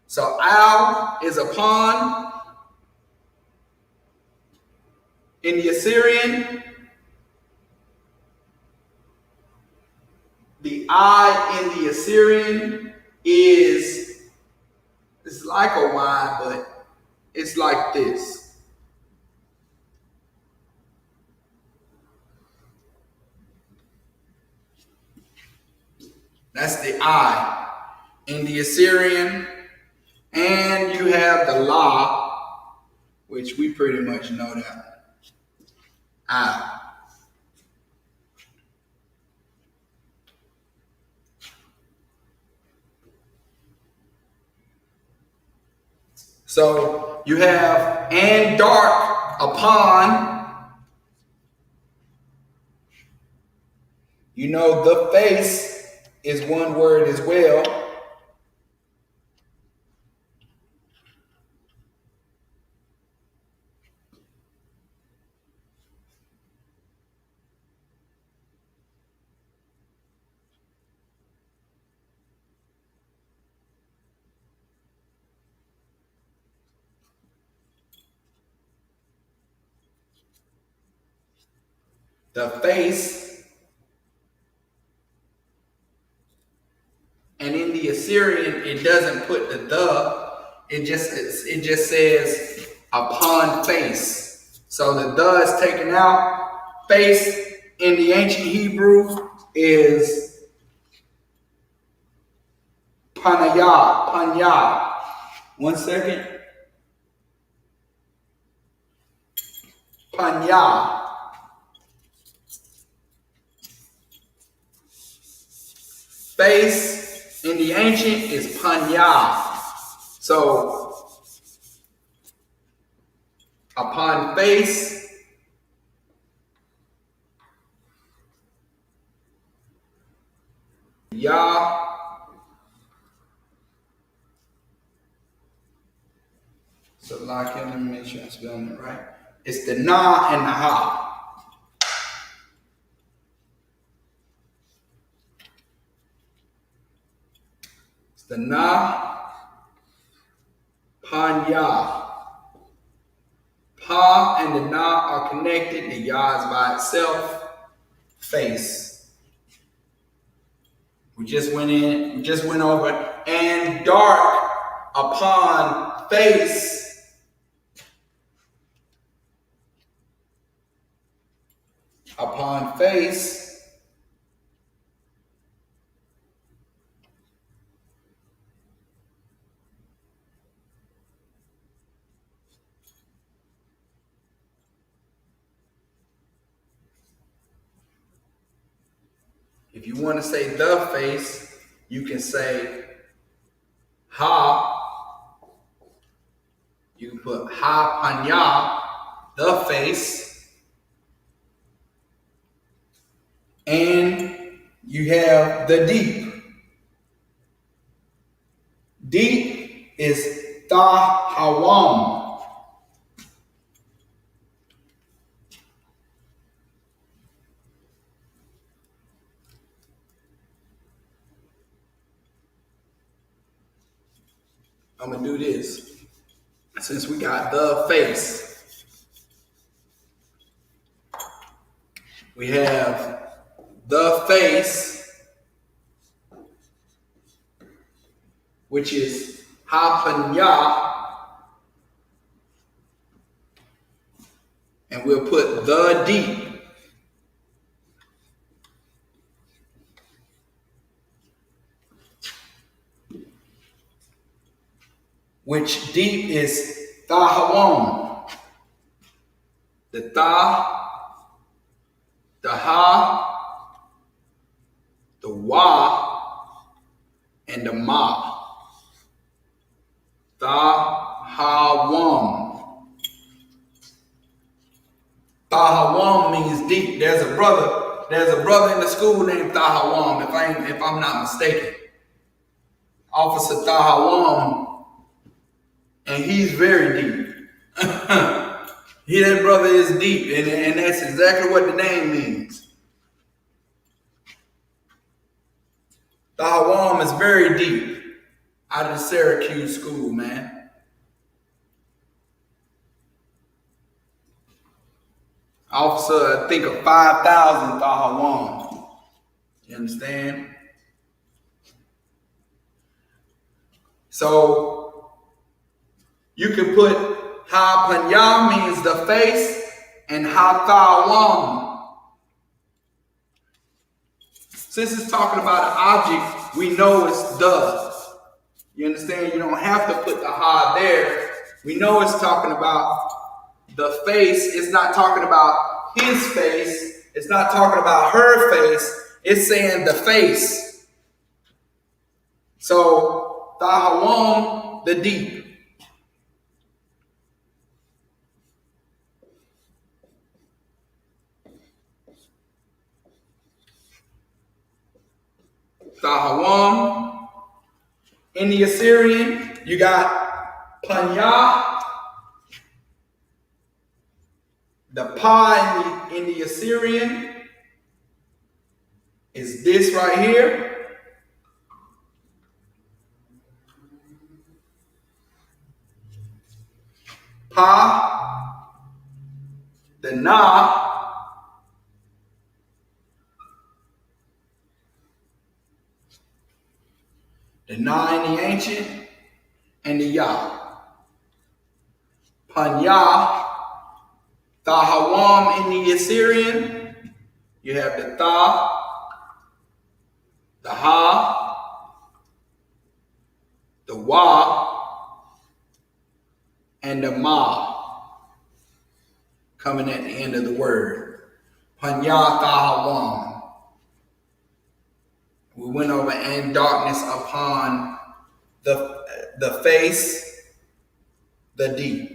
So Al is upon. In the Assyrian, the I in the Assyrian is, it's like a Y, but it's like this. That's the I in the Assyrian. And you have the La, which we pretty much know that. I. So you have and dark upon. You know the face is one word as well. The face, and in the Assyrian, it doesn't put the. It just says upon face. So the is taken out. Face in the ancient Hebrew is panayah. Panya. 1 second. Panya. Face in the ancient is panya. So upon face, Yah. So like it, let me make sure I'm spelling it right. It's the na and the ha. The na, panya. Pa and the na are connected. The ya is by itself. Face. We just went over. And dark upon face. Upon face. If you want to say the face, you can say ha You can put Ha Panya, the face. And you have the deep. Deep is Ta Hawam. I'm going to do this. Since we got the face, we have the face, which is Ha-Panya, and we'll put the deep. Which deep is Tahawam. The Ta, the Ha, the Wa, and the Ma. Tahawam. Tahawam means deep. There's a brother in the school named Tahawam, if I'm not mistaken. Officer Tahawam. And he's very deep. That brother is deep, and that's exactly what the name means. Tahawam is very deep out of the Syracuse school, man. Officer, I think of 5,000 Tahawam. You understand? So, you can put Ha Panya means the face and Ha Thawam. Since it's talking about an object, we know it's the. You understand? You don't have to put the Ha there. We know it's talking about the face. It's not talking about his face. It's not talking about her face. It's saying the face. So, Thawam, the deep. Tahawam. In the Assyrian, you got Panya. The Pa in the Assyrian is this right here. Pa. The Na. The Na in the ancient, and the Ya. Panya, Tahawam in the Assyrian, you have the Ta, the Ha, the Wa, and the Ma, coming at the end of the word. Panya Tahawam. We went over and darkness upon the face, the deep.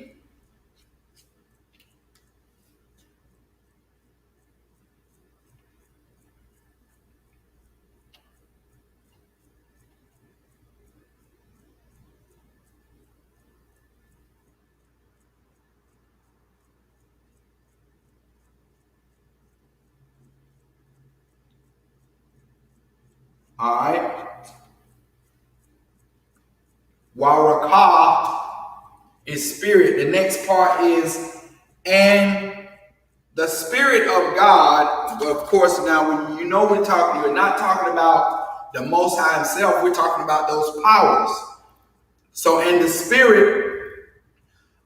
All right. Waraka is spirit. The next part is, and the spirit of God. Of course, now when you're not talking about the Most High Himself. We're talking about those powers. So, and the spirit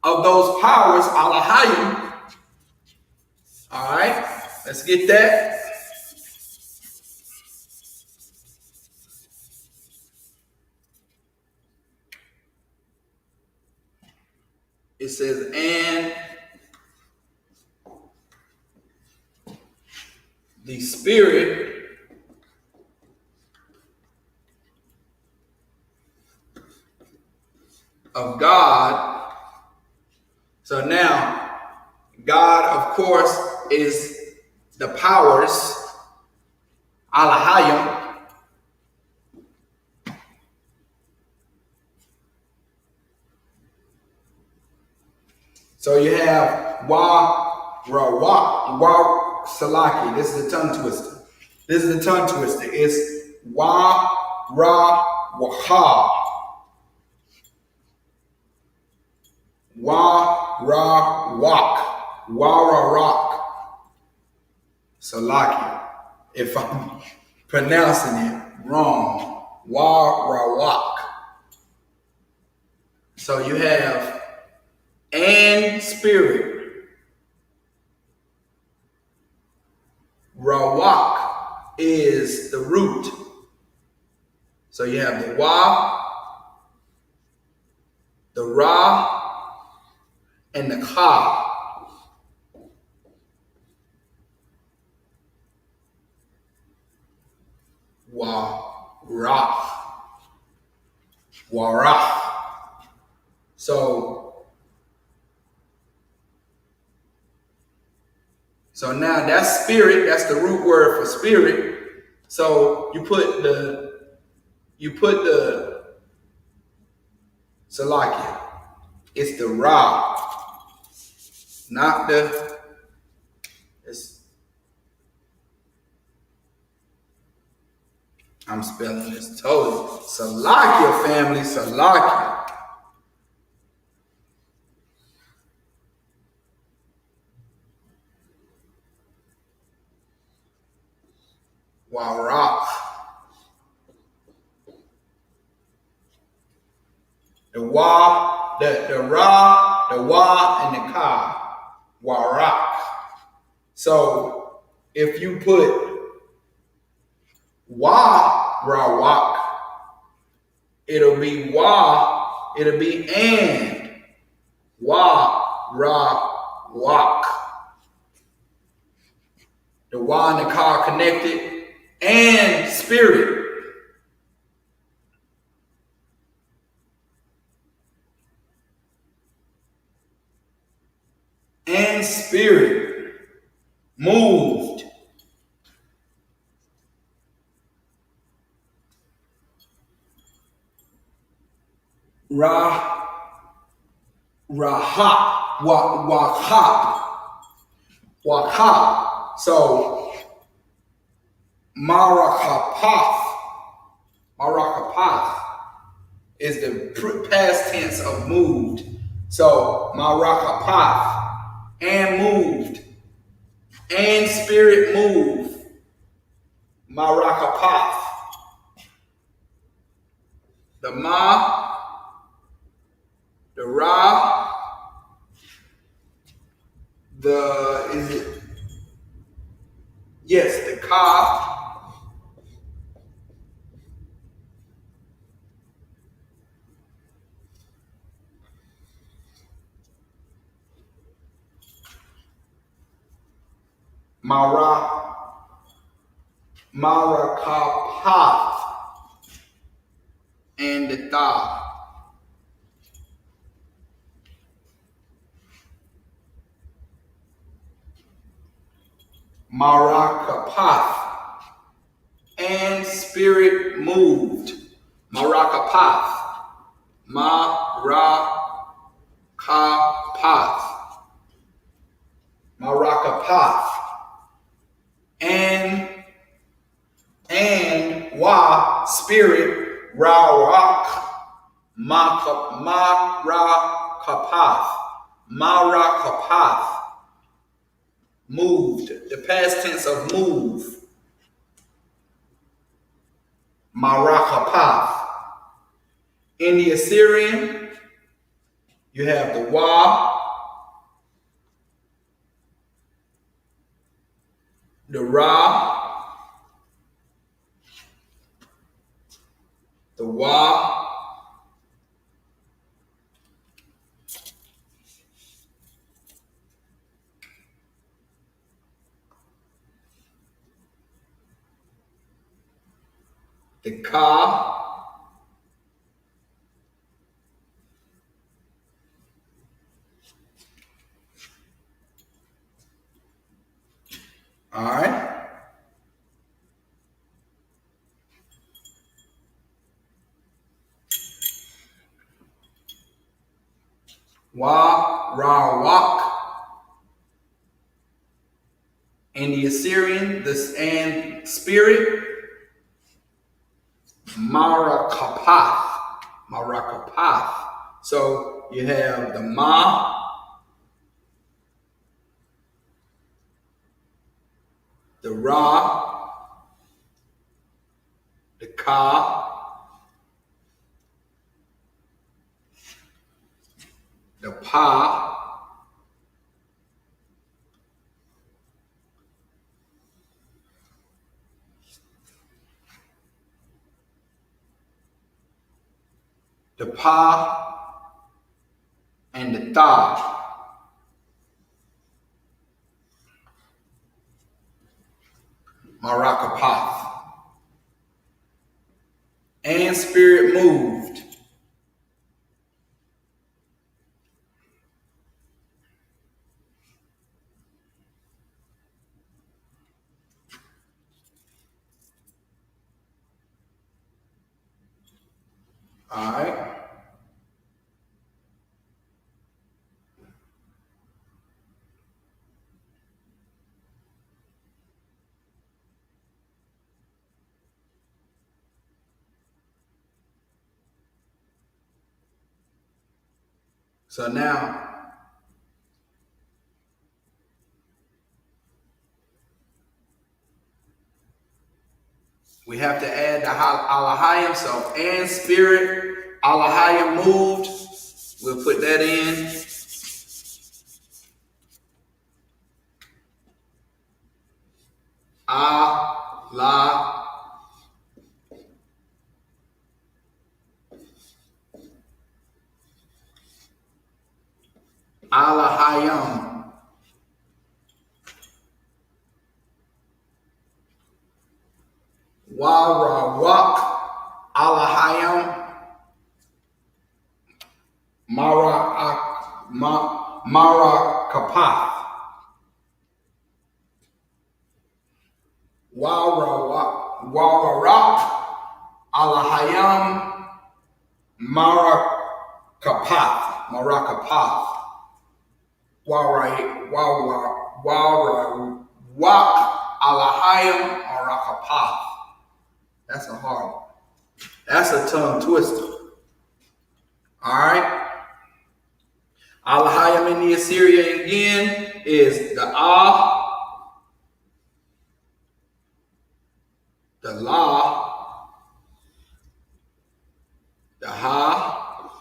of those powers, Alahayim. All right, let's get that. It says, and the spirit of God So now, God, of course, is the powers, Alahayim. So you have Wa Salaki. This is the tongue twister. It's Wa Ra Waha. Wa Ra Wak. Wa Ra Rock. Salaki. If I'm pronouncing it wrong. Wa Ra Wak. So you have and spirit. Rawak is the root. So you have the Wa, the Ra, and the Ka. Wa-Ra. Wa-Ra. So now that's spirit, that's the root word for spirit. So you put the Salakia. It's the Ra, not I'm spelling this totally. Salakia, family, Salakia. Wa-Ra. The Wa, the Ra, the Wa, and the Ka. Wa-Ra. So if you put Wa-Ra-Wak, it'll be and Wa-Ra-Wak. The Wa and the Ka connected, and spirit. And spirit moved. Wakap. So Marakapath is the past tense of moved. So Marakapath, and moved, and spirit moved. Marakapath. The Ma, the Ra, the Ka, Marakapath, and the Tha. Marakapath, and spirit moved. Marakapath. Marakapath. Marakapath. And Wa, spirit, Ra-Rak, Marakapath. Marakapath. Moved, the past tense of move. Marakapath. In the Assyrian, you have the Wa, the Ra, the Wa, the Ka, All right. Wa, Ra, Wak. And the Assyrian, and spirit, Marakapath. Marakapath. So you have the Ma, the Ra, the Ka, the Pa, the Pa, and the Tha. Marakapath. And spirit moved. All right. So now, we have to add the Alahayim. So, and spirit, Alahayim moved. We'll put that in. Alahayim. Wara Wak. Alahayim. Mara Kapath. Wara Alahayim. Mara Kapath. Wara Wak Alahayim Marakapath. That's a hard one. That's a tongue twister. All right. Alahayim in the Assyrian again is the the La, the Ha,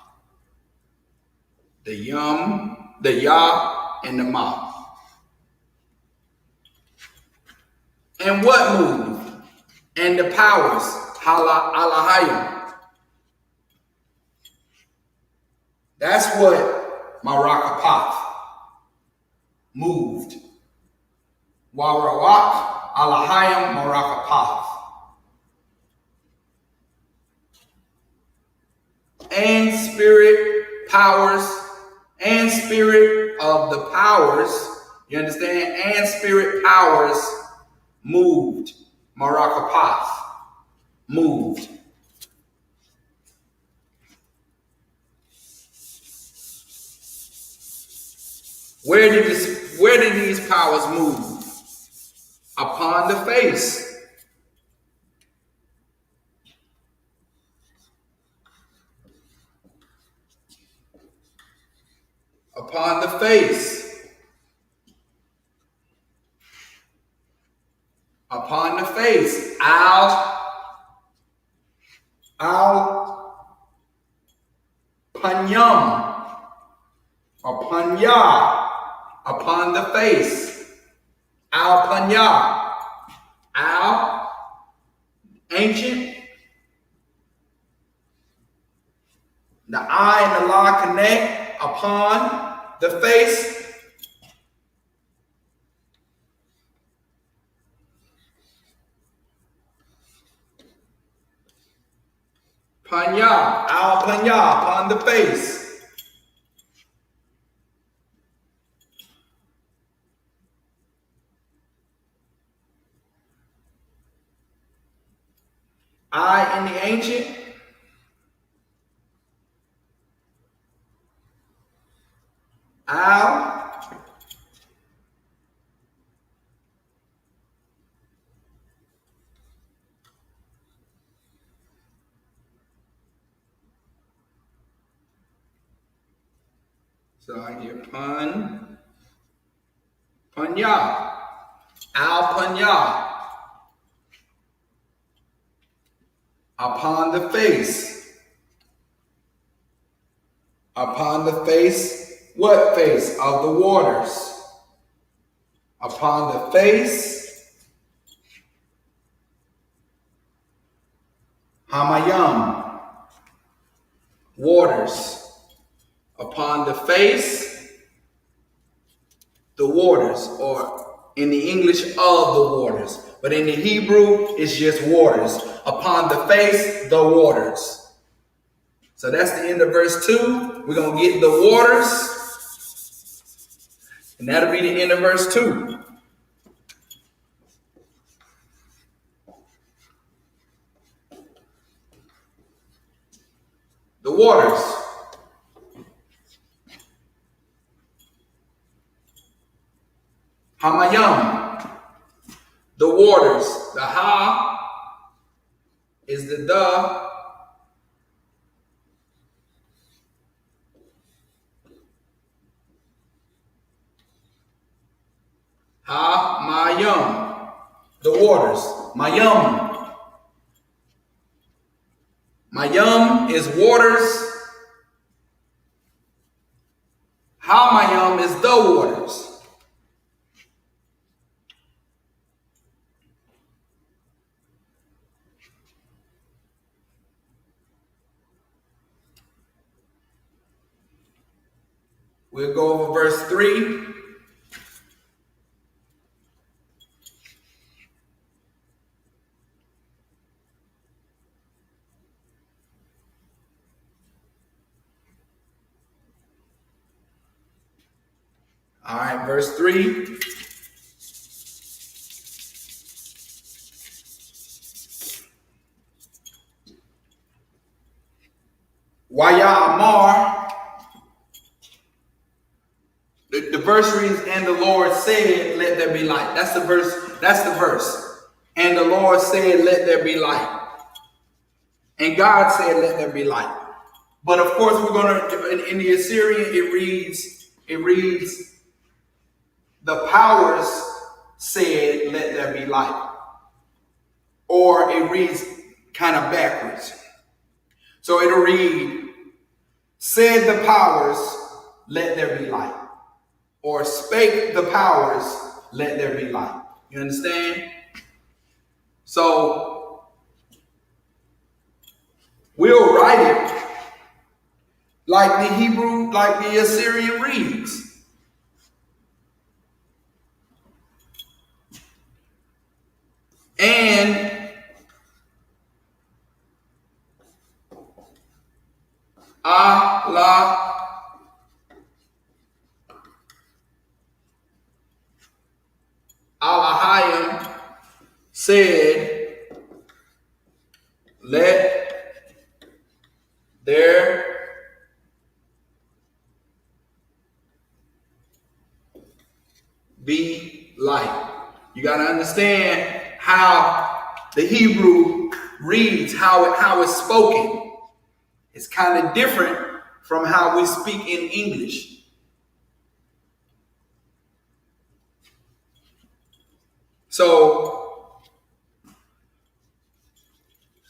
the Yum, the Ya, and the Ma. And what moved? And the powers, Alahayim. That's what Marakapath moved. Warawak, Alahayim, Marakapath. And spirit powers, and spirit of the powers, you understand? And spirit powers moved. Marakapath moved. Where did these powers move? Upon the face. Upon the face. Upon the face. Al Panyam. Or Panya. Upon the face. Al Panya. Al, ancient. The I and the La connect upon the face. Panya, Al Panya, upon the face. Al So I get Punya, Al Punya, upon the face, what face? Of the waters, upon the face, Hamayam, waters, upon the face, the waters, or in the English, of the waters. But in the Hebrew, it's just waters. Upon the face, the waters. So that's the end of verse 2. We're going to get the waters. And that'll be the end of verse 2. The waters. Hamayam, the waters. The ha is the da. Ha-mayam, the waters. Mayam. Mayam is waters. Ha-mayam is the waters. We'll go over verse 3. All right, verse 3. Waya Amar. The verse reads, and the Lord said, let there be light. That's the verse. And the Lord said, let there be light. And God said, let there be light. But of course, we're going to, in the Assyrian, it reads, the powers said, let there be light. Or it reads kind of backwards. So it'll read, said the powers, let there be light. Or spake the powers, let there be light. You understand? So we'll write it like the Hebrew, like the Assyrian reads. And Allah Alahayim said, let there be light. You got to understand how the Hebrew reads, how it's spoken. It's kind of different from how we speak in English. So,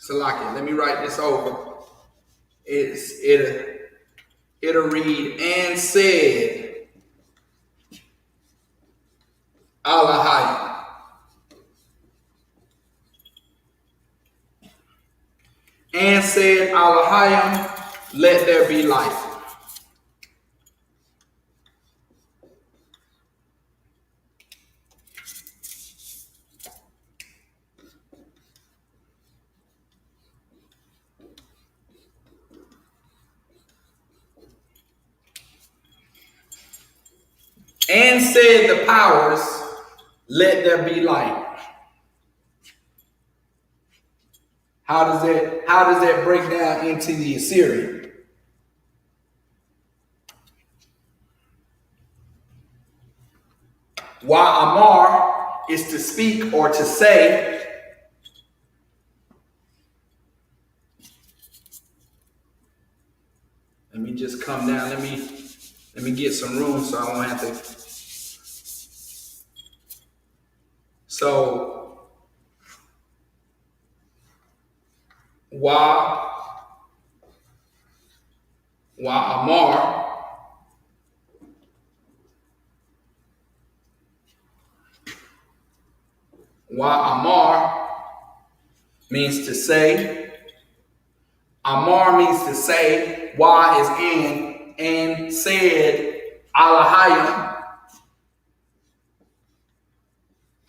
Salaki, let me write this over. It'll read, and said, Alahayim. And said, Alahayim, let there be light. And said the powers, let there be light. How does that break down into the Assyrian? Wa Amar is to speak or to say. Let me just come down. Let me get some room so I don't have to. So Wa Amar means to say. Amar means to say. Wa is in, and said Alahayim.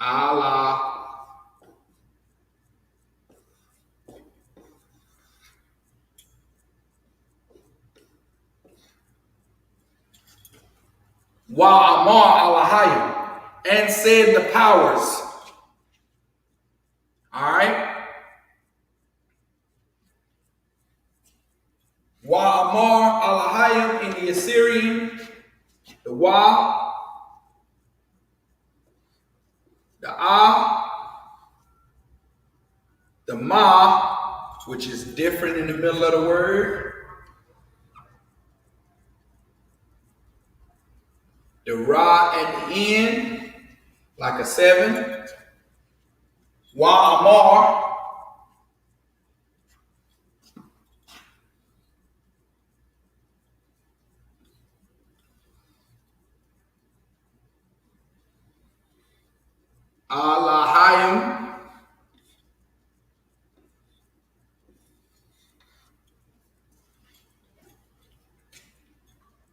Allah. Wa Amar Alahayim, and said the powers. All right. Wa Amar Alahayim in the Assyrian, the Wa, the the Ma, which is different in the middle of the word, the Ra at the end, like a 7, Wa Amar, Alahayim,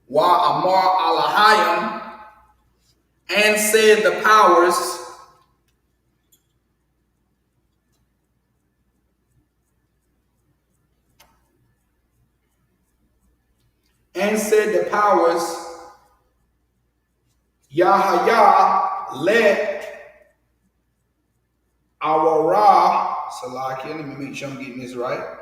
Wa Amar Alahayim, and said the powers. And said the powers, Yahaya, let our Ra, Salakia, let me make sure I'm getting this right.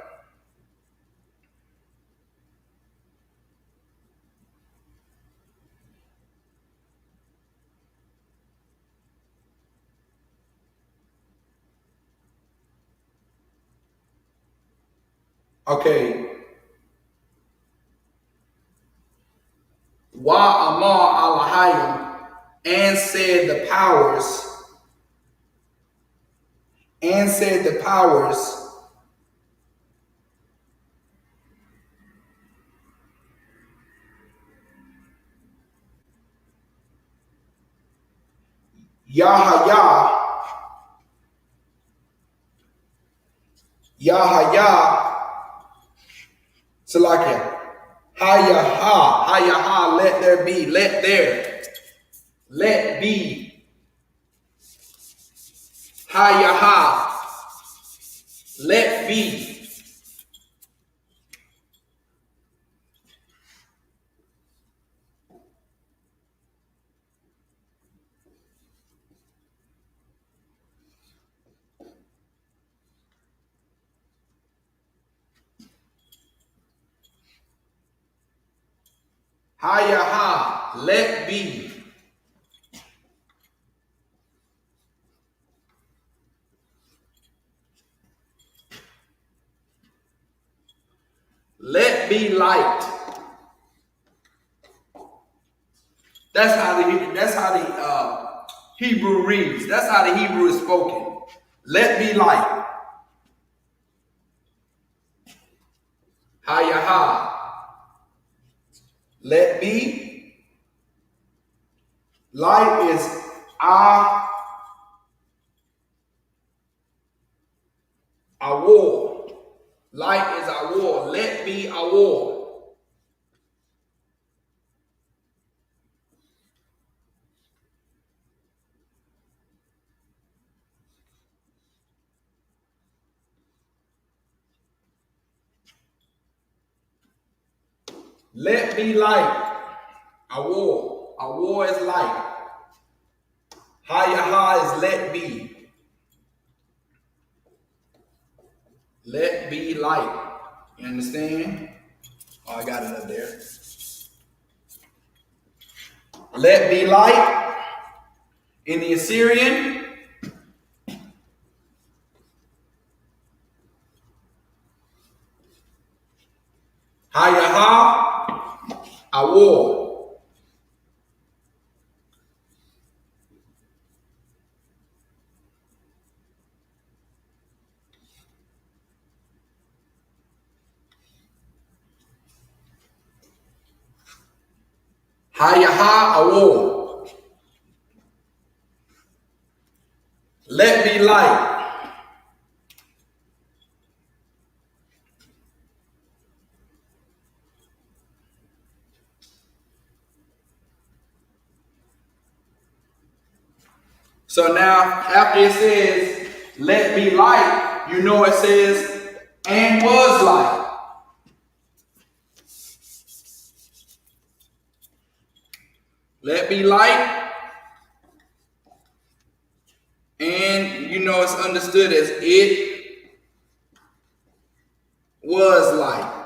Okay. Wa Amar Alahayim, and said the powers, Yahaya, Salakia, Hayaha, let there be, let be, Hayaha, let be. Hayaha, let be. Let be light. That's how the Hebrew reads. That's how the Hebrew is spoken. Let be light. Hayaha. Let be. Light is awar. Light is awar. Let be awar. Let be light. Awar. Awar is light. Hayaha is let be. Let be light. You understand? Oh, I got it up there. Let be light. In the Assyrian, Hayaha Awar. Hayaha Awar. Let be light. So now, after it says, let be light, you know it says, and was light. Let be light, and you know it's understood as it was light.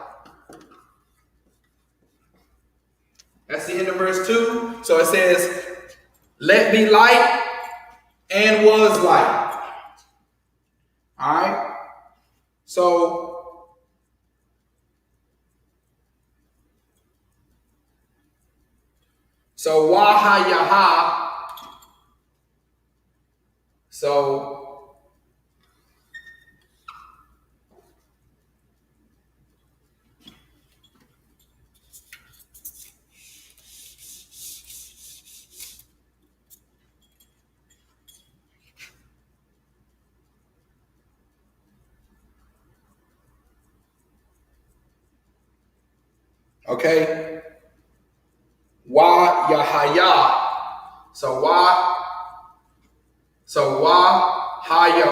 That's the end of verse 2. So it says, let be light, and was light. All right. So Wahayaha. So okay. Wa Yahaya. So Wa Haya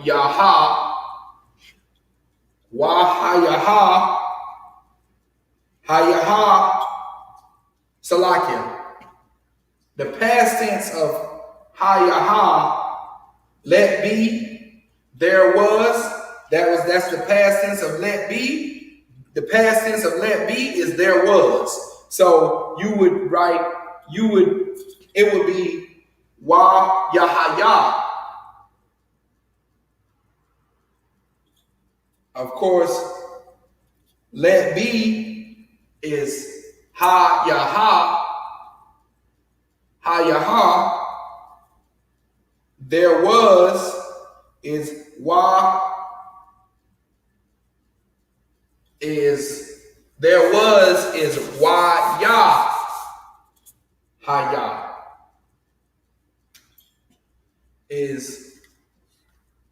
Yaha. Wa Hayaha. Hayaha. Salakia. The past tense of Hayaha, let be, there was. That's the past tense of let be. The past tense of let be is there was. So it would be Wa Yahaya. Of course, let be is Ha Yaha. Ha Yaha. There was is Wa is there was is Wa Ya Haya is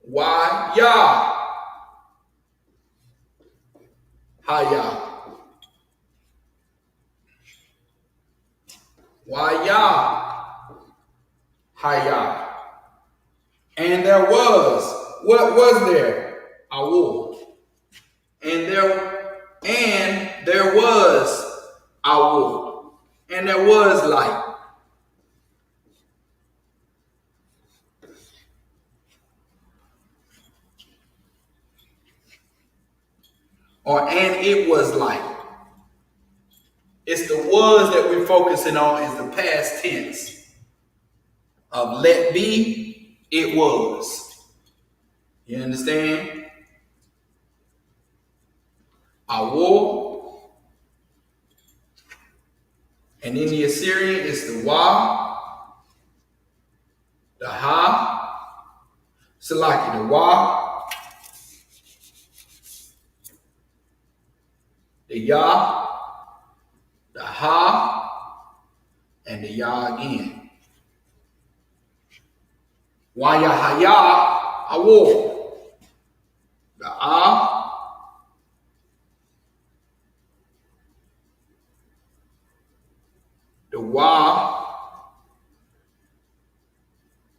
Wa Ya Haya Wa Ya Haya. And there was, what was there? Awul. And there was Awul. And there was light. And it was light. It's the was that we're focusing on is the past tense of let be, it was. You understand? Awul. And in the Assyrian, it's the Wa, the Ha, Salaki, the Wa, the Ya, the Ha, and the Ya again. Wa Yahaya, Awul. The the Wa,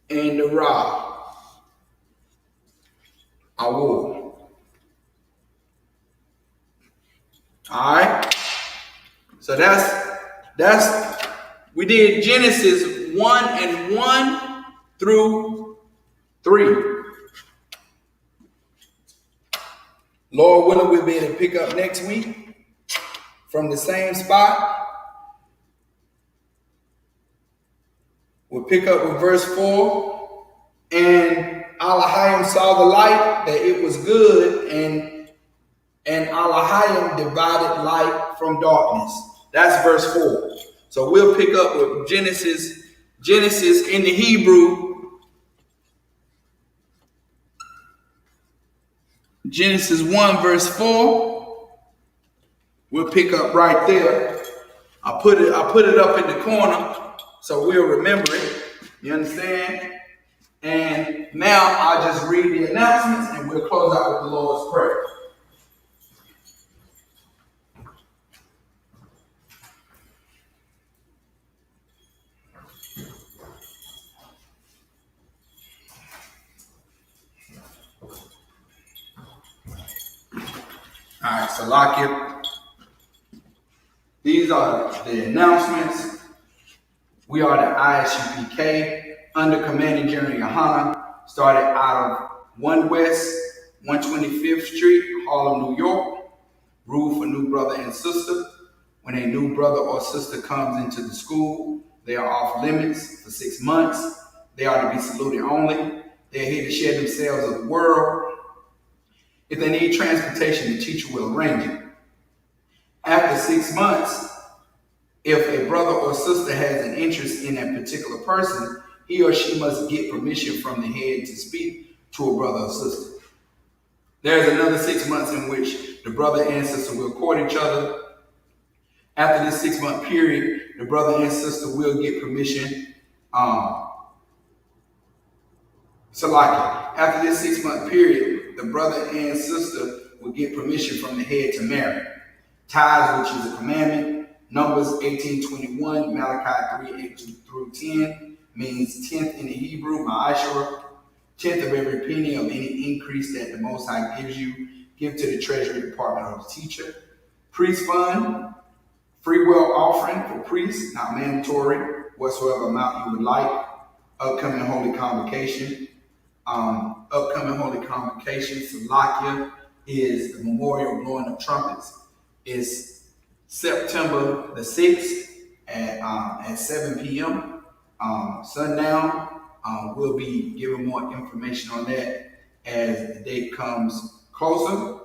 and the Ra. Awul. All right. So that's we did Genesis 1:1 through 3. Lord willing, we'll be able to pick up next week from the same spot. We'll pick up with verse 4. And Elohim saw the light, that it was good, and Elohim divided light from darkness. That's verse 4. So we'll pick up with Genesis in the Hebrew. Genesis 1 verse 4. We'll pick up right there. I put it up in the corner so we'll remember it. You understand? And now I'll just read the announcements and we'll close out with the Lord's Prayer. All right, so lock it. These are the announcements. We are the Isupk under Commanding General Yohana, started out of 1 West 125th Street, Harlem, New York. Rule for new brother and sister. When a new brother or sister comes into the school, they are off limits for 6 months. They are to be saluted only. They're here to share themselves with the world. If they need transportation, the teacher will arrange it. After 6 months, if a brother or sister has an interest in a particular person, he or she must get permission from the head to speak to a brother or sister. There's another 6 months in which the brother and sister will court each other. After this 6 month period, the brother and sister will get permission. After this 6 month period, the brother and sister will get permission from the head to marry. Tithes, which is a commandment. Numbers 18:21, Malachi 3:8-10 means 10th in the Hebrew, ma'ashara. 10th of every penny of any increase that the Most High gives you, give to the Treasury Department of the teacher. Priest fund, free will offering for priests, not mandatory, whatsoever amount you would like. Upcoming Holy Convocation. Salakia is the memorial blowing of trumpets. It's September the 6th at 7 p.m. Sundown. We'll be giving more information on that as the date comes closer.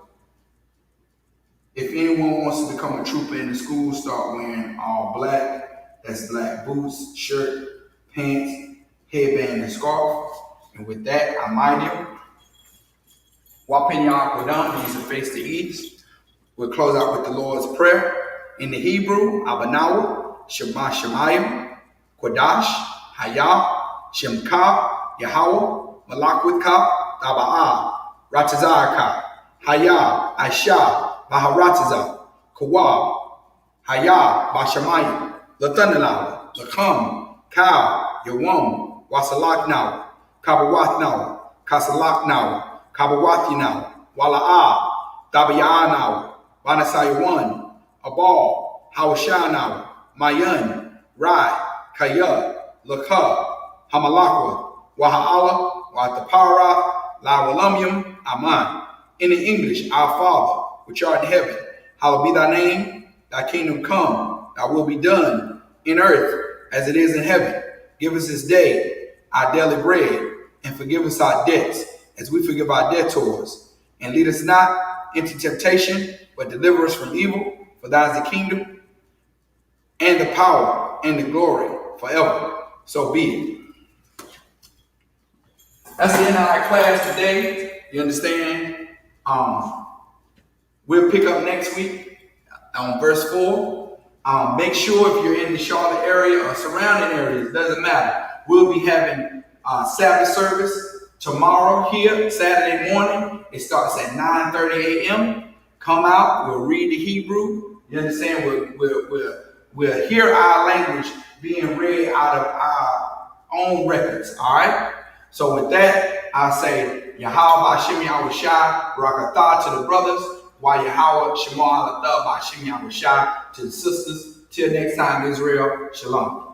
If anyone wants to become a trooper in the school, start wearing all black. That's black boots, shirt, pants, headband, and scarf. And with that, I mind you. Wapenya Qadash means to face the east. We'll close out with the Lord's Prayer. In the Hebrew, Abanawa, Shema Shemayim, Qadash, Hayah, Shemka, Yahweh, Malakwithka, Taba'ah, Ratazaka, Hayah, Aisha, Baharataza, Kawab, Hayah, Bashamayim, Latanalawa, Lakam, Kau, Yawam, Wasalaknawa, Kabawathnawa, Kasalaknawa, Kabawathinawa, Wala'ah, Dabayanawa, Banasayawan, Abal, Hawashanawa, Mayan, Rai, Kaya, Lakha, Hamalakwa, Waha'ala, Watapara, Lawalumium, Aman. In the English, our Father, which art in heaven, hallowed be thy name, thy kingdom come, thy will be done in earth as it is in heaven. Give us this day our daily bread, and forgive us our debts as we forgive our debtors. And lead us not into temptation, but deliver us from evil. For thine is the kingdom, and the power, and the glory forever. So be it. That's the end of our class today. You understand? We'll pick up next week on verse 4. Make sure if you're in the Charlotte area or surrounding areas, doesn't matter. We'll be having Sabbath service tomorrow here, Saturday morning. It starts at 9:30 a.m. Come out. We'll read the Hebrew. You understand? We'll hear our language being read out of our own records. All right. So with that, I say Yahweh B'Shem Yahushai Barakatah to the brothers, while Yahweh Shema Alatah B'Shem Yahushai to the sisters. Till next time, Israel. Shalom.